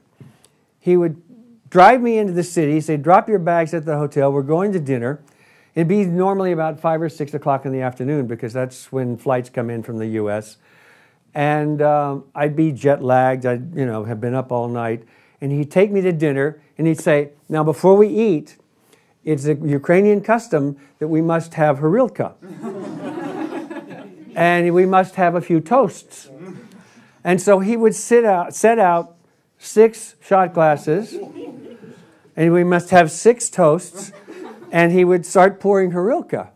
He would drive me into the city, say, drop your bags at the hotel, we're going to dinner. It'd be normally about 5 or 6 o'clock in the afternoon because that's when flights come in from the U.S. And I'd be jet lagged, I'd have been up all night. And he'd take me to dinner, and he'd say, now before we eat, it's a Ukrainian custom that we must have horilka. And we must have a few toasts. And so he would set out 6 shot glasses, and we must have 6 toasts, and he would start pouring horilka.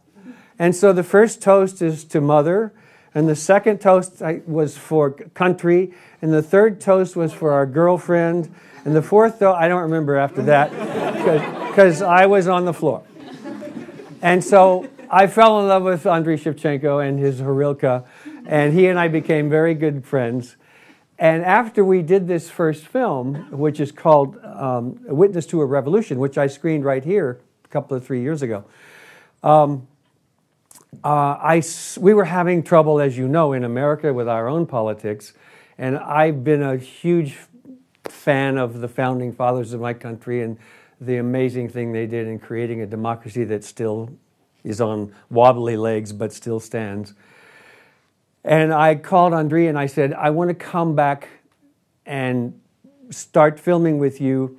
And so the first toast is to mother, and the second toast was for country, and the third toast was for our girlfriend, and the fourth, though, I don't remember after that, because I was on the floor. And so I fell in love with Andriy Shevchenko and his horilka, and he and I became very good friends. And after we did this first film, which is called A Witness to a Revolution, which I screened right here a couple of 3 years ago, we were having trouble, as you know, in America with our own politics, and I've been a huge fan of the founding fathers of my country and the amazing thing they did in creating a democracy that still is on wobbly legs but still stands. And I called Andriy and I said, I want to come back and start filming with you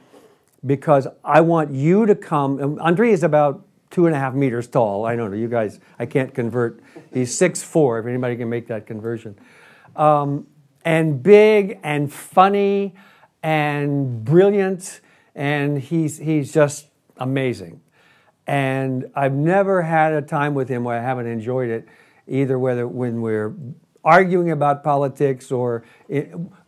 because I want you to come. Andriy is about 2.5 meters tall. I don't know, you guys, I can't convert. He's 6'4", if anybody can make that conversion. And big and funny and brilliant, and he's just amazing. And I've never had a time with him where I haven't enjoyed it, either when we're arguing about politics or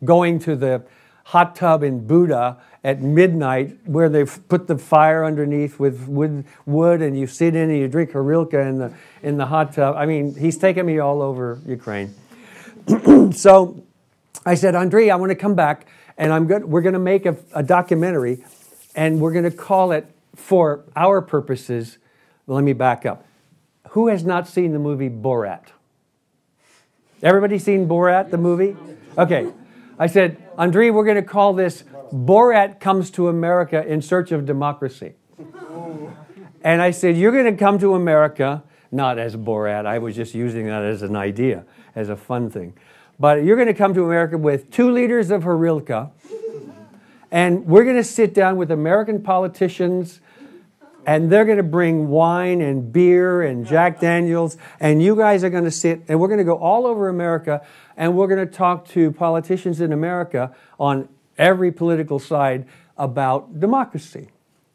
going to the hot tub in Buda at midnight where they've put the fire underneath with wood and you sit in and you drink horilka in the hot tub. I mean, he's taken me all over Ukraine. So I said, Andriy, I want to come back and we're going to make a documentary and we're going to call it, for our purposes, well, let me back up. Who has not seen the movie Borat? Everybody seen Borat, the movie? Okay. I said, Andriy, we're going to call this Borat Comes to America in Search of Democracy. And I said, you're going to come to America, not as Borat, I was just using that as an idea, as a fun thing. But you're going to come to America with 2 liters of horilka, and we're going to sit down with American politicians, and they're going to bring wine and beer and Jack Daniels, and you guys are going to sit, and we're going to go all over America, and we're going to talk to politicians in America on every political side about democracy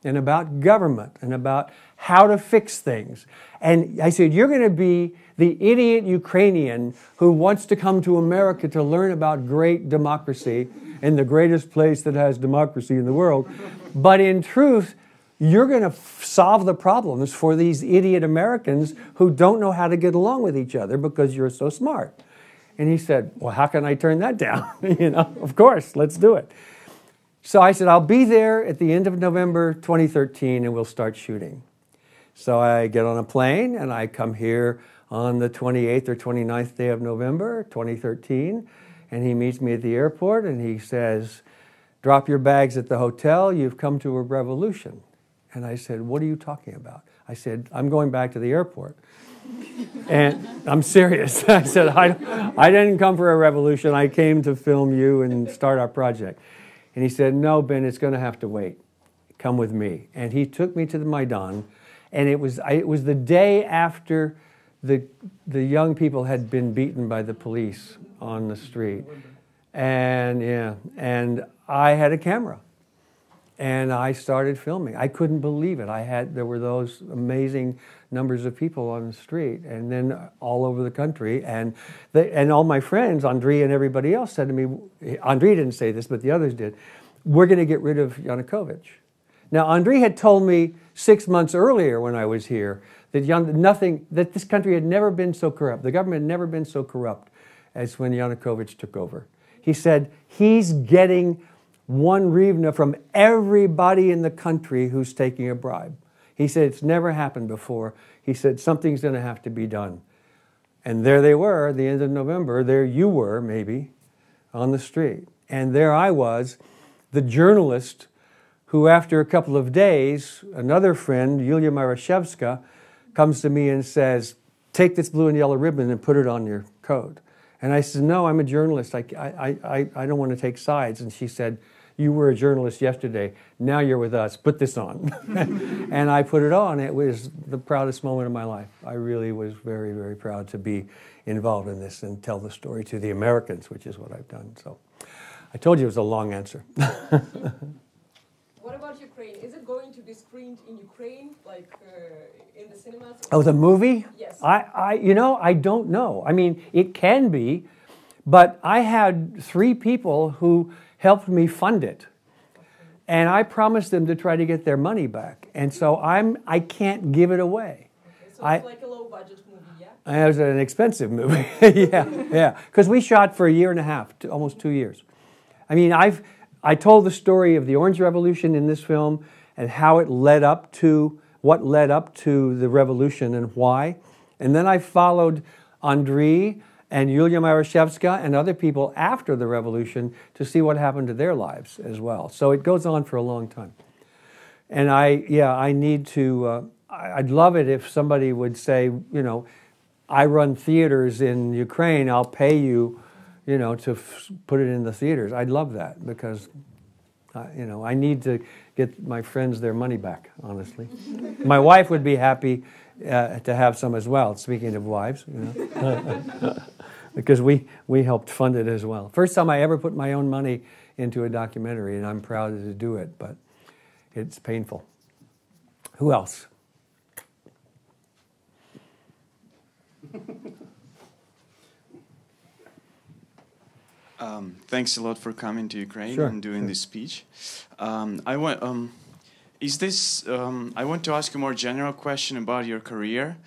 and about government and about how to fix things. And I said, you're going to be the idiot Ukrainian who wants to come to America to learn about great democracy in the greatest place that has democracy in the world. But in truth, you're going to solve the problems for these idiot Americans who don't know how to get along with each other because you're so smart. And he said, well, how can I turn that down? Of course, let's do it. So I said, I'll be there at the end of November 2013 and we'll start shooting. So I get on a plane and I come here on the 28th or 29th day of November 2013. And he meets me at the airport and he says, drop your bags at the hotel, you've come to a revolution. And I said, what are you talking about? I said, I'm going back to the airport. And I'm serious. I said, I didn't come for a revolution. I came to film you and start our project. And he said, no, Ben, it's going to have to wait. Come with me. And he took me to the Maidan. And it was the day after the young people had been beaten by the police on the street. And I had a camera. And I started filming. I couldn't believe it. There were those amazing numbers of people on the street, and then all over the country. And all my friends, Andriy and everybody else, said to me, Andriy didn't say this, but the others did, we're going to get rid of Yanukovych. Now, Andriy had told me 6 months earlier when I was here that this country had never been so corrupt. The government had never been so corrupt as when Yanukovych took over. He said, he's getting 1 hryvnia from everybody in the country who's taking a bribe. He said, it's never happened before. He said, something's going to have to be done. And there they were, at the end of November. There you were, maybe, on the street. And there I was, the journalist who, after a couple of days, another friend, Yulia Marashevska, comes to me and says, take this blue and yellow ribbon and put it on your coat. And I said, no, I'm a journalist. I don't want to take sides. And she said, you were a journalist yesterday. Now you're with us. Put this on. And I put it on. It was the proudest moment of my life. I really was very, very proud to be involved in this and tell the story to the Americans, which is what I've done. So I told you it was a long answer. What about Ukraine? Is it going to be screened in Ukraine, like in the cinemas? Oh, the movie? Yes. I don't know. I mean, it can be, but I had 3 people who helped me fund it. And I promised them to try to get their money back. And so I can't give it away. Okay, so it's like a low-budget movie, yeah? It was an expensive movie. yeah. Because we shot for 1.5 years, almost 2 years. I mean, I told the story of the Orange Revolution in this film and how it led up to, what led up to the revolution and why. And then I followed Andriy and Yulia Marashevska and other people after the revolution to see what happened to their lives as well. So it goes on for a long time. And I need to, I'd love it if somebody would say, I run theaters in Ukraine, I'll pay you, to put it in the theaters. I'd love that because, I need to get my friends their money back, honestly. My wife would be happy to have some as well, speaking of wives, because we helped fund it as well. First time I ever put my own money into a documentary, and I'm proud to do it, but it's painful. Who else? Thanks a lot for coming to Ukraine Sure, and doing this speech. I want to ask you a more general question about your career,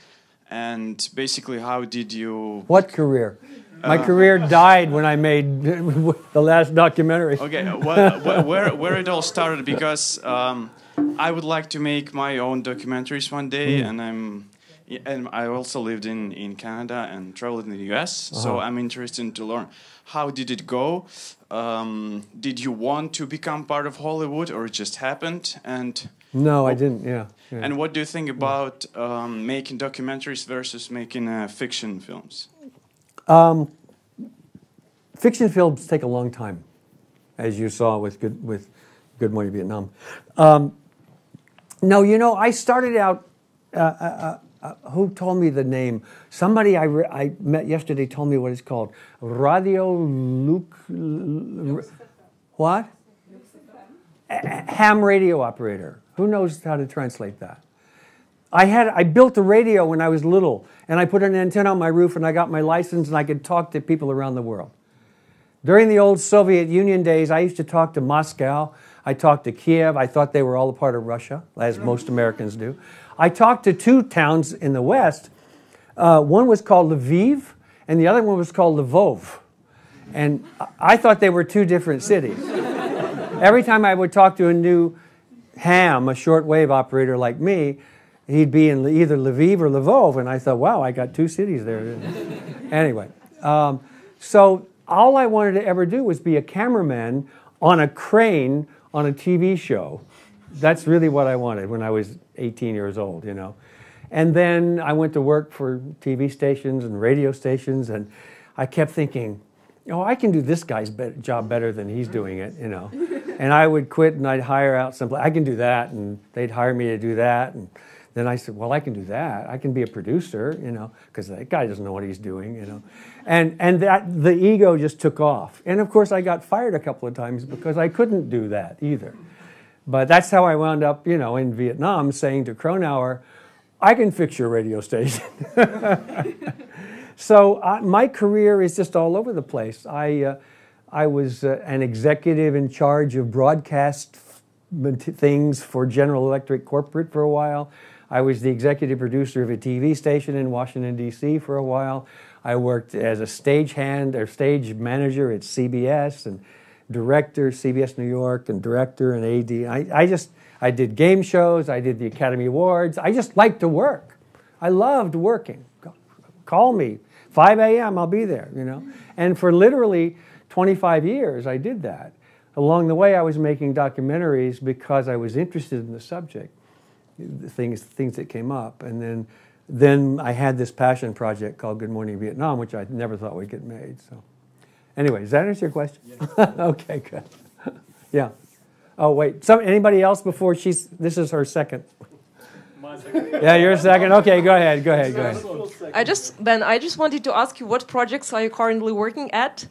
and basically, how did you? What career? My career died when I made the last documentary. Okay, where it all started, because I would like to make my own documentaries one day, and I also lived in Canada and traveled in the US, so I'm interested to learn how did it go. Did you want to become part of Hollywood, or it just happened? And no, I didn't. Yeah. And what do you think about making documentaries versus making fiction films? Fiction films take a long time, as you saw with Good Morning Vietnam. No, I started out. Who told me the name? Somebody I met yesterday told me what it's called. Radio Luke. What? Ham radio operator. Who knows how to translate that? I built a radio when I was little, and I put an antenna on my roof, and I got my license, and I could talk to people around the world. During the old Soviet Union days, I used to talk to Moscow. I talked to Kyiv. I thought they were all a part of Russia, as most Americans do. I talked to two towns in the West. One was called Lviv, and the other one was called Lvov. And I thought they were two different cities. Every time I would talk to a new ham, a shortwave operator like me, he'd be in either Lviv or Lvov, and I thought, wow, I got two cities there. Anyway, so all I wanted to ever do was be a cameraman on a crane on a TV show. That's really what I wanted when I was 18 years old, you know. And then I went to work for TV stations and radio stations, and I kept thinking, oh, I can do this guy's job better than he's doing it, you know. And I would quit, and I'd hire out somebody. I can do that, and they'd hire me to do that. And then I said, well, I can do that. I can be a producer, you know, because that guy doesn't know what he's doing, you know. And that the ego just took off. And, of course, I got fired a couple of times because I couldn't do that either. But that's how I wound up, you know, in Vietnam saying to Cronauer, I can fix your radio station. So my career is just all over the place. I was an executive in charge of broadcast things for General Electric Corporate for a while. I was the executive producer of a TV station in Washington, D.C. for a while. I worked as a stagehand or stage manager at CBS and director, CBS New York, and director and AD. I did game shows. I did the Academy Awards. I just liked to work. I loved working. Call me. 5 a.m., I'll be there, you know. And for literally 25 years, I did that. Along the way, I was making documentaries because I was interested in the subject, the things that came up. And then I had this passion project called Good Morning Vietnam, which I never thought would get made. So anyway, does that answer your question? Yes. Okay, good. Yeah. Oh, wait. Anybody else before this is her second? Yeah, you're second. Okay, go ahead. I just wanted to ask you, what projects are you currently working at,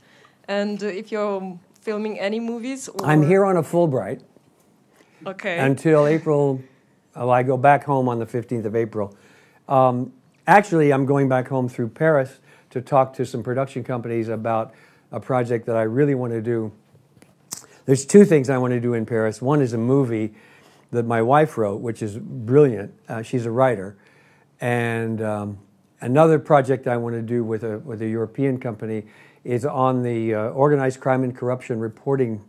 and if you're filming any movies? Or... I'm here on a Fulbright. Okay. Until April. Oh, I go back home on the 15th of April. Actually, I'm going back home through Paris to talk to some production companies about a project that I really want to do. There's two things I want to do in Paris. One is a movie that my wife wrote, which is brilliant. She's a writer. And another project I want to do with a European company is on the Organized Crime and Corruption Reporting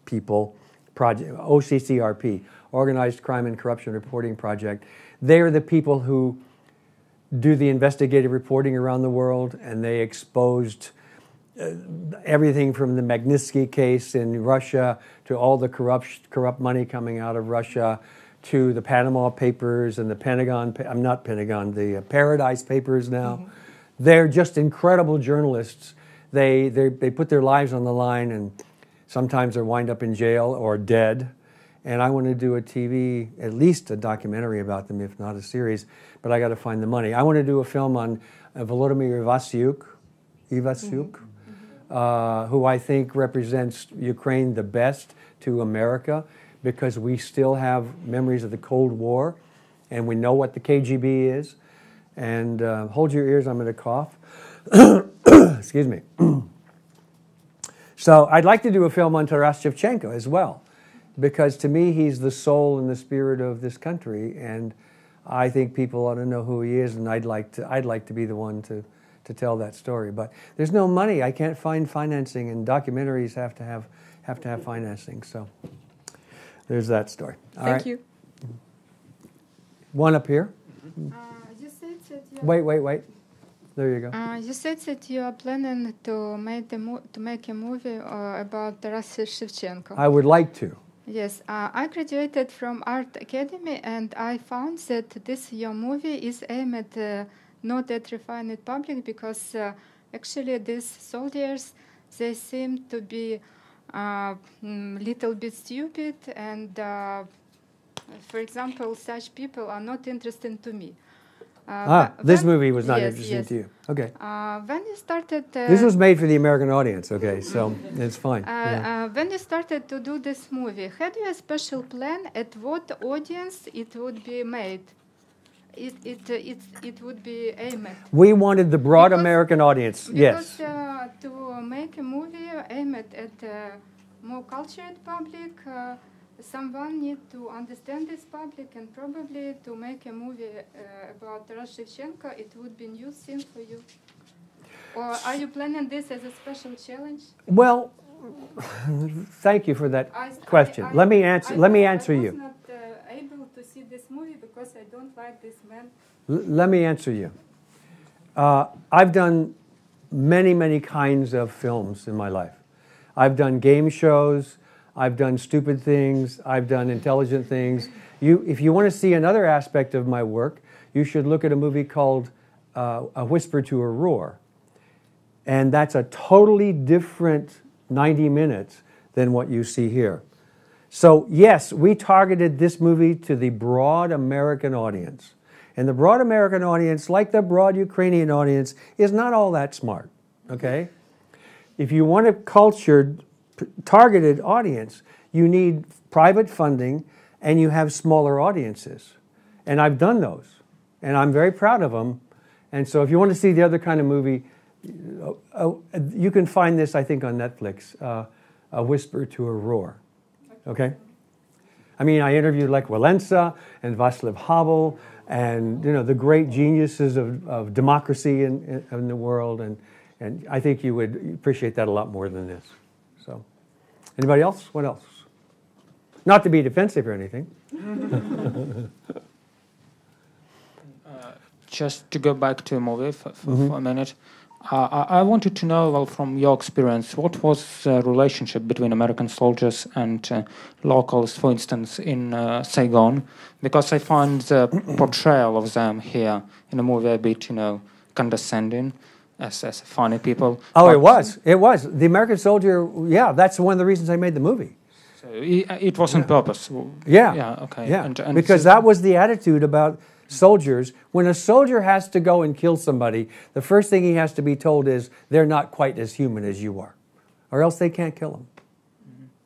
People Project, OCCRP, Organized Crime and Corruption Reporting Project. They are the people who do the investigative reporting around the world, and they exposed everything from the Magnitsky case in Russia to all the corrupt money coming out of Russia to the Panama Papers and the the Paradise Papers now. Mm-hmm. They're just incredible journalists. They put their lives on the line, and sometimes they wind up in jail or dead. And I want to do at least a documentary about them, if not a series, but I got to find the money. I want to do a film on Volodymyr Ivasyuk, who I think represents Ukraine the best to America, because we still have memories of the Cold War, and we know what the KGB is. And hold your ears, I'm going to cough. Excuse me. So I'd like to do a film on Taras Shevchenko as well, because to me he's the soul and the spirit of this country, and I think people ought to know who he is, and I'd like to be the one to tell that story. But there's no money. I can't find financing, and documentaries have to have financing. So there's that story. All right. Thank you. One up here. You said that Wait. There you go. You said that you are planning to make a movie about Taras Shevchenko. I would like to. Yes, I graduated from Art Academy, and I found that this your movie is aimed at not at refined public, because actually these soldiers, they seem to be little bit stupid, and for example, such people are not interesting to me. This movie was not interesting to you. Okay. When you started... this was made for the American audience, okay, so it's fine. When you started to do this movie, had you a special plan at what audience it would be made? it would be aimed. We wanted the broad American audience. Yes. Because to make a movie aimed at a more cultured public, someone need to understand this public, and probably to make a movie about Taras Shevchenko, it would be new thing for you. Or are you planning this as a special challenge? Well, thank you for that question. Let me answer you. I was not able to see this movie because I don't like this man. Let me answer you. I've done many kinds of films in my life. I've done game shows. I've done stupid things. I've done intelligent things. If you want to see another aspect of my work, you should look at a movie called A Whisper to a Roar. And that's a totally different 90 minutes than what you see here. So yes, we targeted this movie to the broad American audience. And the broad American audience, like the broad Ukrainian audience, is not all that smart, okay? If you want a cultured, targeted audience, you need private funding and you have smaller audiences. And I've done those. And I'm very proud of them. And so if you want to see the other kind of movie, you can find this, I think, on Netflix, A Whisper to a Roar. Okay? I mean, I interviewed Lech Walesa and Václav Havel and, you know, the great geniuses of democracy in the world, and I think you would appreciate that a lot more than this. So, anybody else? What else? Not to be defensive or anything. Just to go back to a movie for a minute. I wanted to know, well, from your experience, what was the relationship between American soldiers and locals, for instance, in Saigon? Because I find the portrayal of them here in the movie a bit, you know, condescending as funny people. Oh, it was. It was. The American soldier, yeah, that's one of the reasons I made the movie. So it was on purpose? Yeah. Yeah, okay. Yeah, and because that was the attitude about soldiers. When a soldier has to go and kill somebody, the first thing he has to be told is they're not quite as human as you are, or else they can't kill him.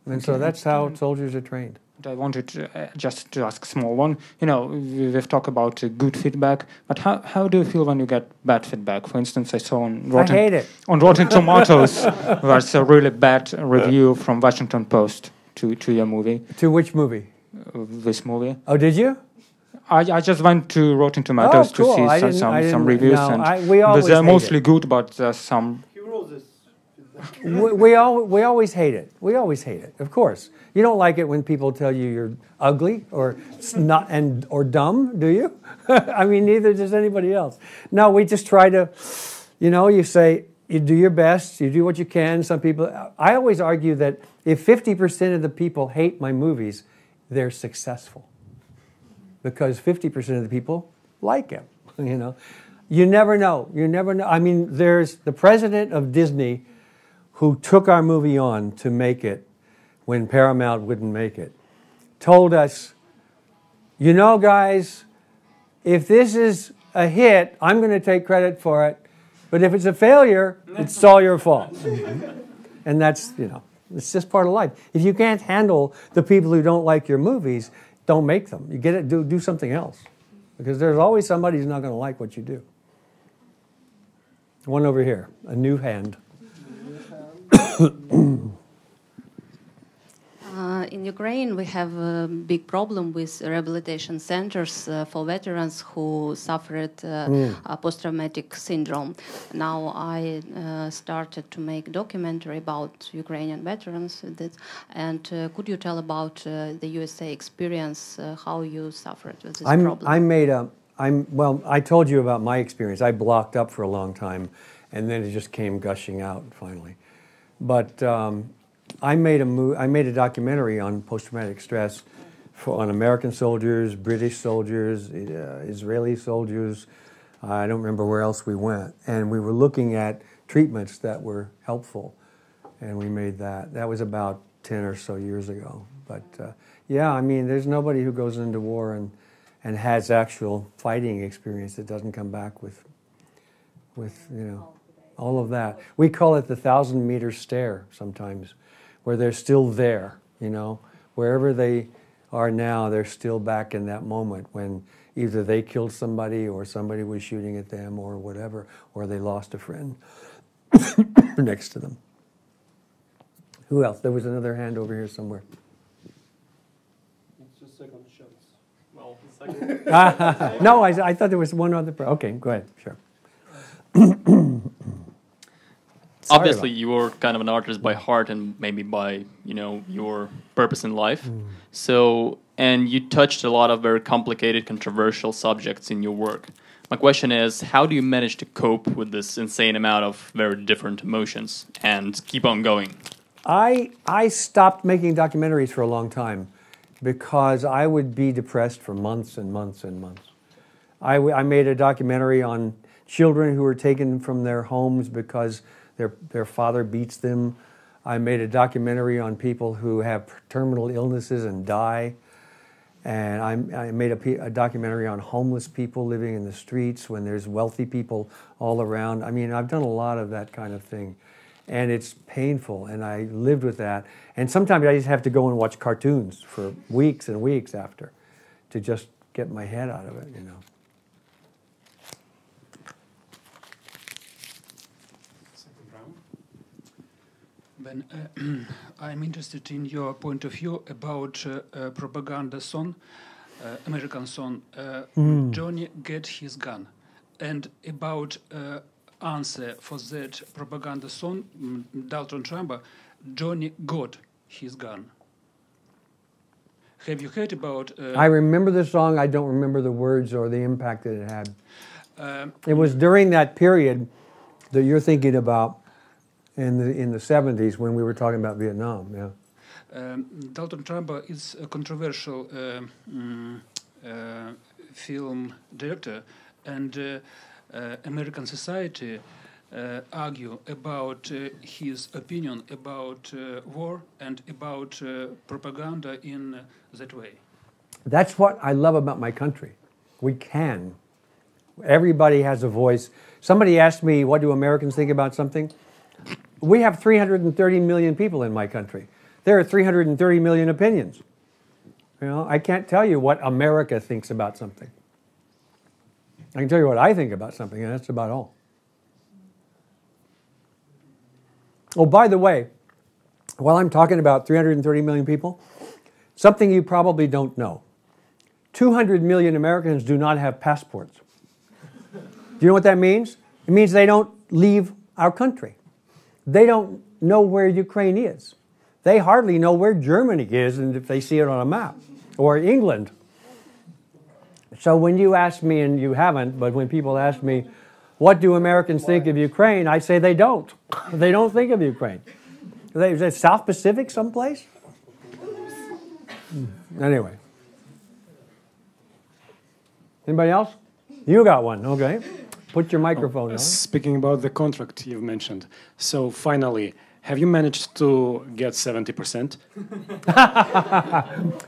And so that's how soldiers are trained. I wanted just to ask a small one. You know, we've talked about good feedback, but how do you feel when you get bad feedback? For instance, I saw on Rotten, I hate it. On Rotten Tomatoes, there's a really bad review from Washington Post to your movie. To which movie? This movie. Oh, did you? I just went to Rotten Tomatoes cool. to see some reviews, no, and we always they're hate mostly it. good, but there's some. We always hate it. We always hate it. Of course, you don't like it when people tell you you're ugly or not or dumb, do you? I mean, neither does anybody else. No, we just try to, you know, you say you do your best, you do what you can. Some people. I always argue that if 50% of the people hate my movies, they're successful. Because 50% of the people like him, you know. You never know. You never know. I mean, there's the president of Disney who took our movie on to make it when Paramount wouldn't make it, told us, you know, guys, if this is a hit, I'm going to take credit for it. But if it's a failure, it's all your fault. And that's, you know, it's just part of life. If you can't handle the people who don't like your movies, don't make them. You get it. Do something else, because there's always somebody who's not going to like what you do. One over here, a new hand. In Ukraine, we have a big problem with rehabilitation centers for veterans who suffered post-traumatic syndrome. Now I started to make a documentary about Ukrainian veterans, and could you tell about the USA experience, how you suffered with this problem? I told you about my experience. I blocked up for a long time, and then it just came gushing out finally. But I made a documentary on post-traumatic stress on American soldiers, British soldiers, Israeli soldiers. I don't remember where else we went. And we were looking at treatments that were helpful. And we made that. That was about 10 or so years ago. But yeah, I mean, there's nobody who goes into war and has actual fighting experience that doesn't come back with you know, all of that. We call it the 1,000-meter stare sometimes, where they're still there, you know. Wherever they are now, they're still back in that moment when Either they killed somebody or somebody was shooting at them or whatever, or they lost a friend next to them. Who else? There was another hand over here somewhere. It's your second chance. Well, second. No, I thought there was one other. Okay, go ahead. Sure. Obviously, you were kind of an artist by heart and maybe by, your purpose in life. So, and you touched a lot of very complicated, controversial subjects in your work. My question is, how do you manage to cope with this insane amount of very different emotions and keep on going? I stopped making documentaries for a long time because I would be depressed for months and months and months. I made a documentary on children who were taken from their homes because their father beats them. I made a documentary on people who have terminal illnesses and die. And I made a documentary on homeless people living in the streets when there's wealthy people all around. I mean, I've done a lot of that kind of thing. And it's painful, and I lived with that. And sometimes I just have to go and watch cartoons for weeks and weeks after to just get my head out of it, Ben, I'm interested in your point of view about propaganda song, American song, Johnny Get His Gun, and about answer for that propaganda song, Dalton Trump, Johnny got his gun. Have you heard about... I remember the song, I don't remember the words or the impact that it had. It was during that period that you're thinking about in the 70s when we were talking about Vietnam, yeah. Dalton Trump is a controversial film director, and American society argue about his opinion about war and about propaganda in that way. That's what I love about my country. We can. Everybody has a voice. Somebody asked me, what do Americans think about something? We have 330 million people in my country. There are 330 million opinions. I can't tell you what America thinks about something. I can tell you what I think about something, and that's about all. Oh, by the way, while I'm talking about 330 million people, something you probably don't know. 200 million Americans do not have passports. Do you know what that means? It means they don't leave our country. They don't know where Ukraine is. They hardly know where Germany is, and if they see it on a map, or England. So when you ask me, and you haven't, but when people ask me, what do Americans think of Ukraine? I say they don't. They don't think of Ukraine. Is it South Pacific someplace? Anyway. Anybody else? You got one, okay. Put your microphone on. Speaking about the contract you've mentioned, so finally, have you managed to get 70%?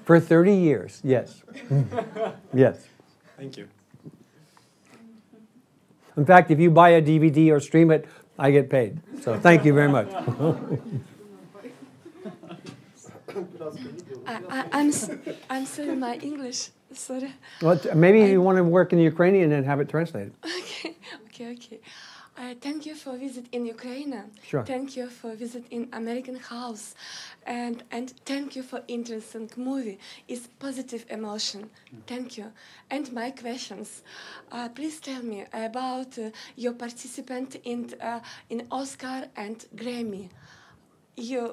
For 30 years, yes. Yes. Thank you. In fact, if you buy a DVD or stream it, I get paid. So thank you very much. I'm sorry, my English. Sorry. Well, maybe you want to work in Ukrainian and have it translated. Okay. Thank you for visit in Ukraine. Sure. Thank you for visit in American house, and thank you for interesting movie. It's positive emotion. Thank you. And my questions. Please tell me about your participant in Oscar and Grammy.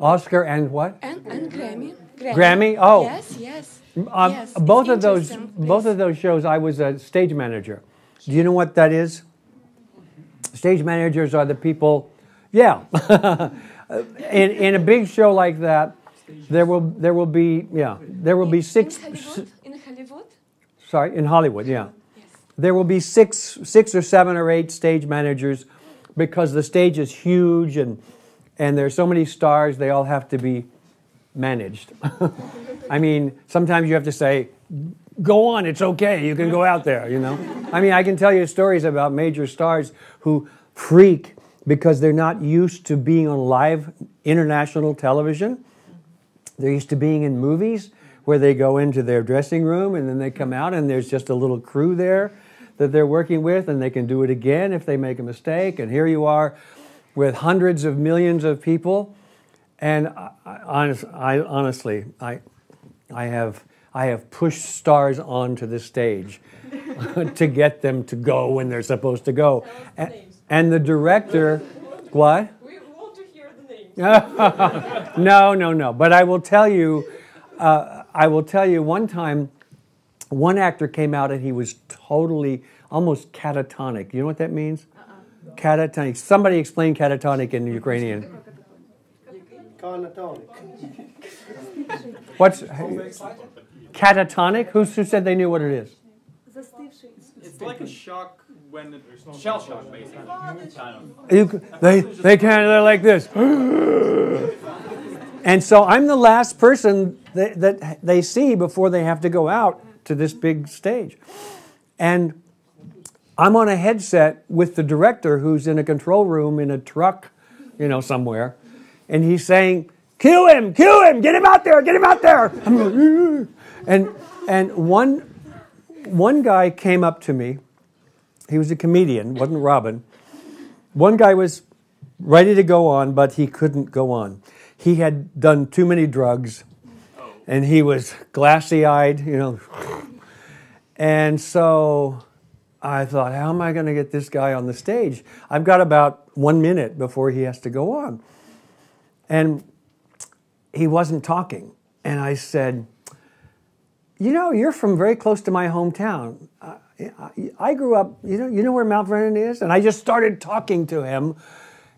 Oscar and what? And Grammy. Grammy? Oh. Yes. Yes, both of those shows, I was a stage manager. Do you know what that is? Stage managers are the people. Yeah. in a big show like that, there will be six. In Hollywood. Sorry, in Hollywood. Yeah. Yes. There will be six or seven or eight stage managers, because the stage is huge and there's so many stars. They all have to be managed. I mean, sometimes you have to say, go on, it's okay, you can go out there, I mean, I can tell you stories about major stars who freak because they're not used to being on live international television. They're used to being in movies where they go into their dressing room and then they come out and there's just a little crew there that they're working with, and they can do it again if they make a mistake. And here you are with hundreds of millions of people. And honestly, I have pushed stars onto the stage to get them to go when they're supposed to go. And the director, what? We want to hear the names. No. But I will tell you, one time, one actor came out and he was totally, almost catatonic. You know what that means? Catatonic. Somebody explain catatonic in Ukrainian. Catatonic. What's catatonic? Who said they knew what it is? It's like a shock when it's shell shock, basically. Kind of. They're like this. And so I'm the last person that they see before they have to go out to this big stage. And I'm on a headset with the director who's in a control room in a truck, somewhere. And he's saying, cue him, get him out there. And one guy came up to me. He was a comedian, wasn't Robin. One guy was ready to go on, but he couldn't go on. He had done too many drugs, and he was glassy-eyed, And so I thought, how am I going to get this guy on the stage? I've got about 1 minute before he has to go on. And he wasn't talking. And I said, you're from very close to my hometown. I grew up, you know where Mount Vernon is? And I just started talking to him.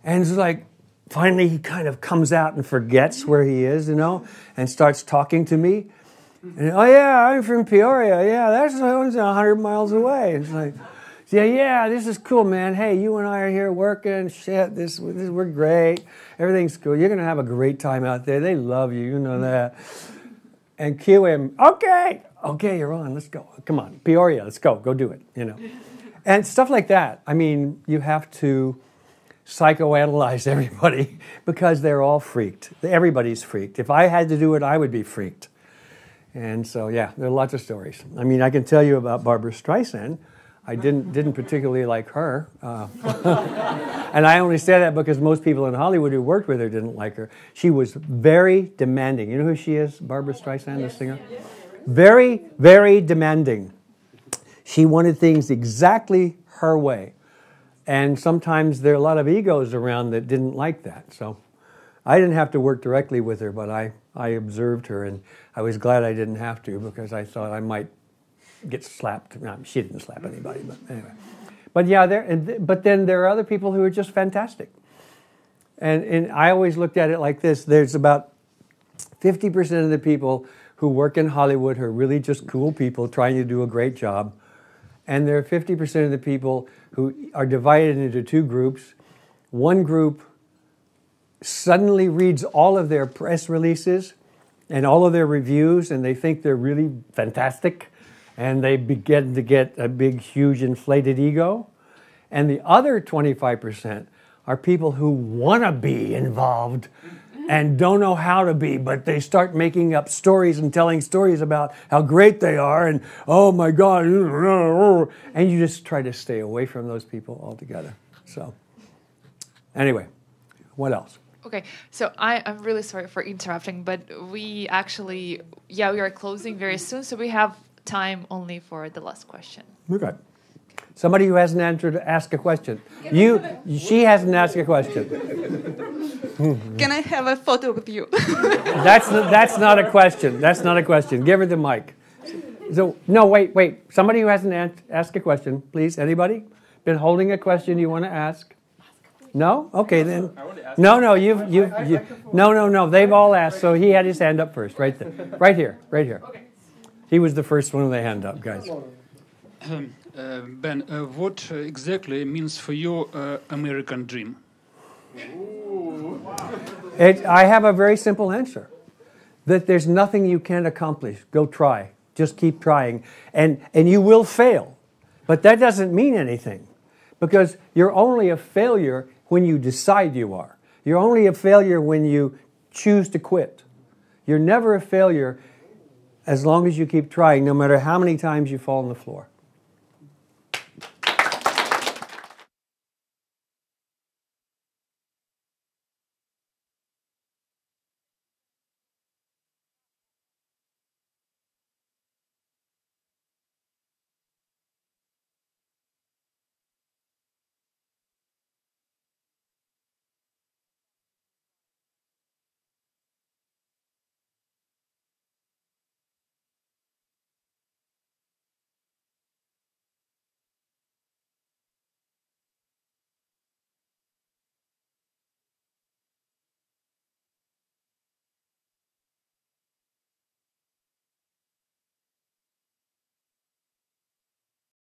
And it's like, finally he kind of comes out and forgets where he is, and starts talking to me. And, oh yeah, I'm from Peoria. Yeah, that's 100 miles away. It's like, yeah, this is cool, man. Hey, you and I are here working. Shit, we're great. Everything's cool. You're gonna have a great time out there. They love you, you know that. And cue him. Okay, you're on. Let's go. Come on, Peoria. Let's go. Go do it. And stuff like that. I mean, you have to psychoanalyze everybody because they're all freaked. Everybody's freaked. If I had to do it, I would be freaked. And so, yeah, there are lots of stories. I mean, I can tell you about Barbra Streisand. I didn't particularly like her. And I only say that because most people in Hollywood who worked with her didn't like her. She was very demanding. You know who she is, Barbra Streisand, the singer? Very, very demanding. She wanted things exactly her way. And sometimes there are a lot of egos around that didn't like that. So I didn't have to work directly with her, but I observed her, and I was glad I didn't have to because I thought I might get slapped. No, she didn't slap anybody, but anyway. But yeah, but then there are other people who are just fantastic. And I always looked at it like this. There's about 50% of the people who work in Hollywood who are really just cool people trying to do a great job. And there are 50% of the people who are divided into two groups. One group suddenly reads all of their press releases and all of their reviews, and they think they're really fantastic, and they begin to get a big, huge, inflated ego. And the other 25% are people who want to be involved and don't know how to be, but they start making up stories and telling stories about how great they are, and oh my God, and you just try to stay away from those people altogether. So, anyway, what else? Okay, so I'm really sorry for interrupting, but we actually, we are closing very soon, so we have time only for the last question. Okay. Somebody who hasn't answered, ask a question. She hasn't asked a question. Can I have a photo with you? That's not a question. That's not a question. Give her the mic. So no, wait. Somebody who hasn't asked a question, please. Anybody been holding a question you want to ask? No? Okay then. No. No. They've all asked. So he had his hand up first, right there, right here. He was the first one with the hand up, guys. Ben, what exactly means for you American dream? I have a very simple answer. That there's nothing you can't accomplish. Go try. Just keep trying. And you will fail. But that doesn't mean anything. Because you're only a failure when you decide you are. You're only a failure when you choose to quit. You're never a failure. as long as you keep trying, no matter how many times you fall on the floor.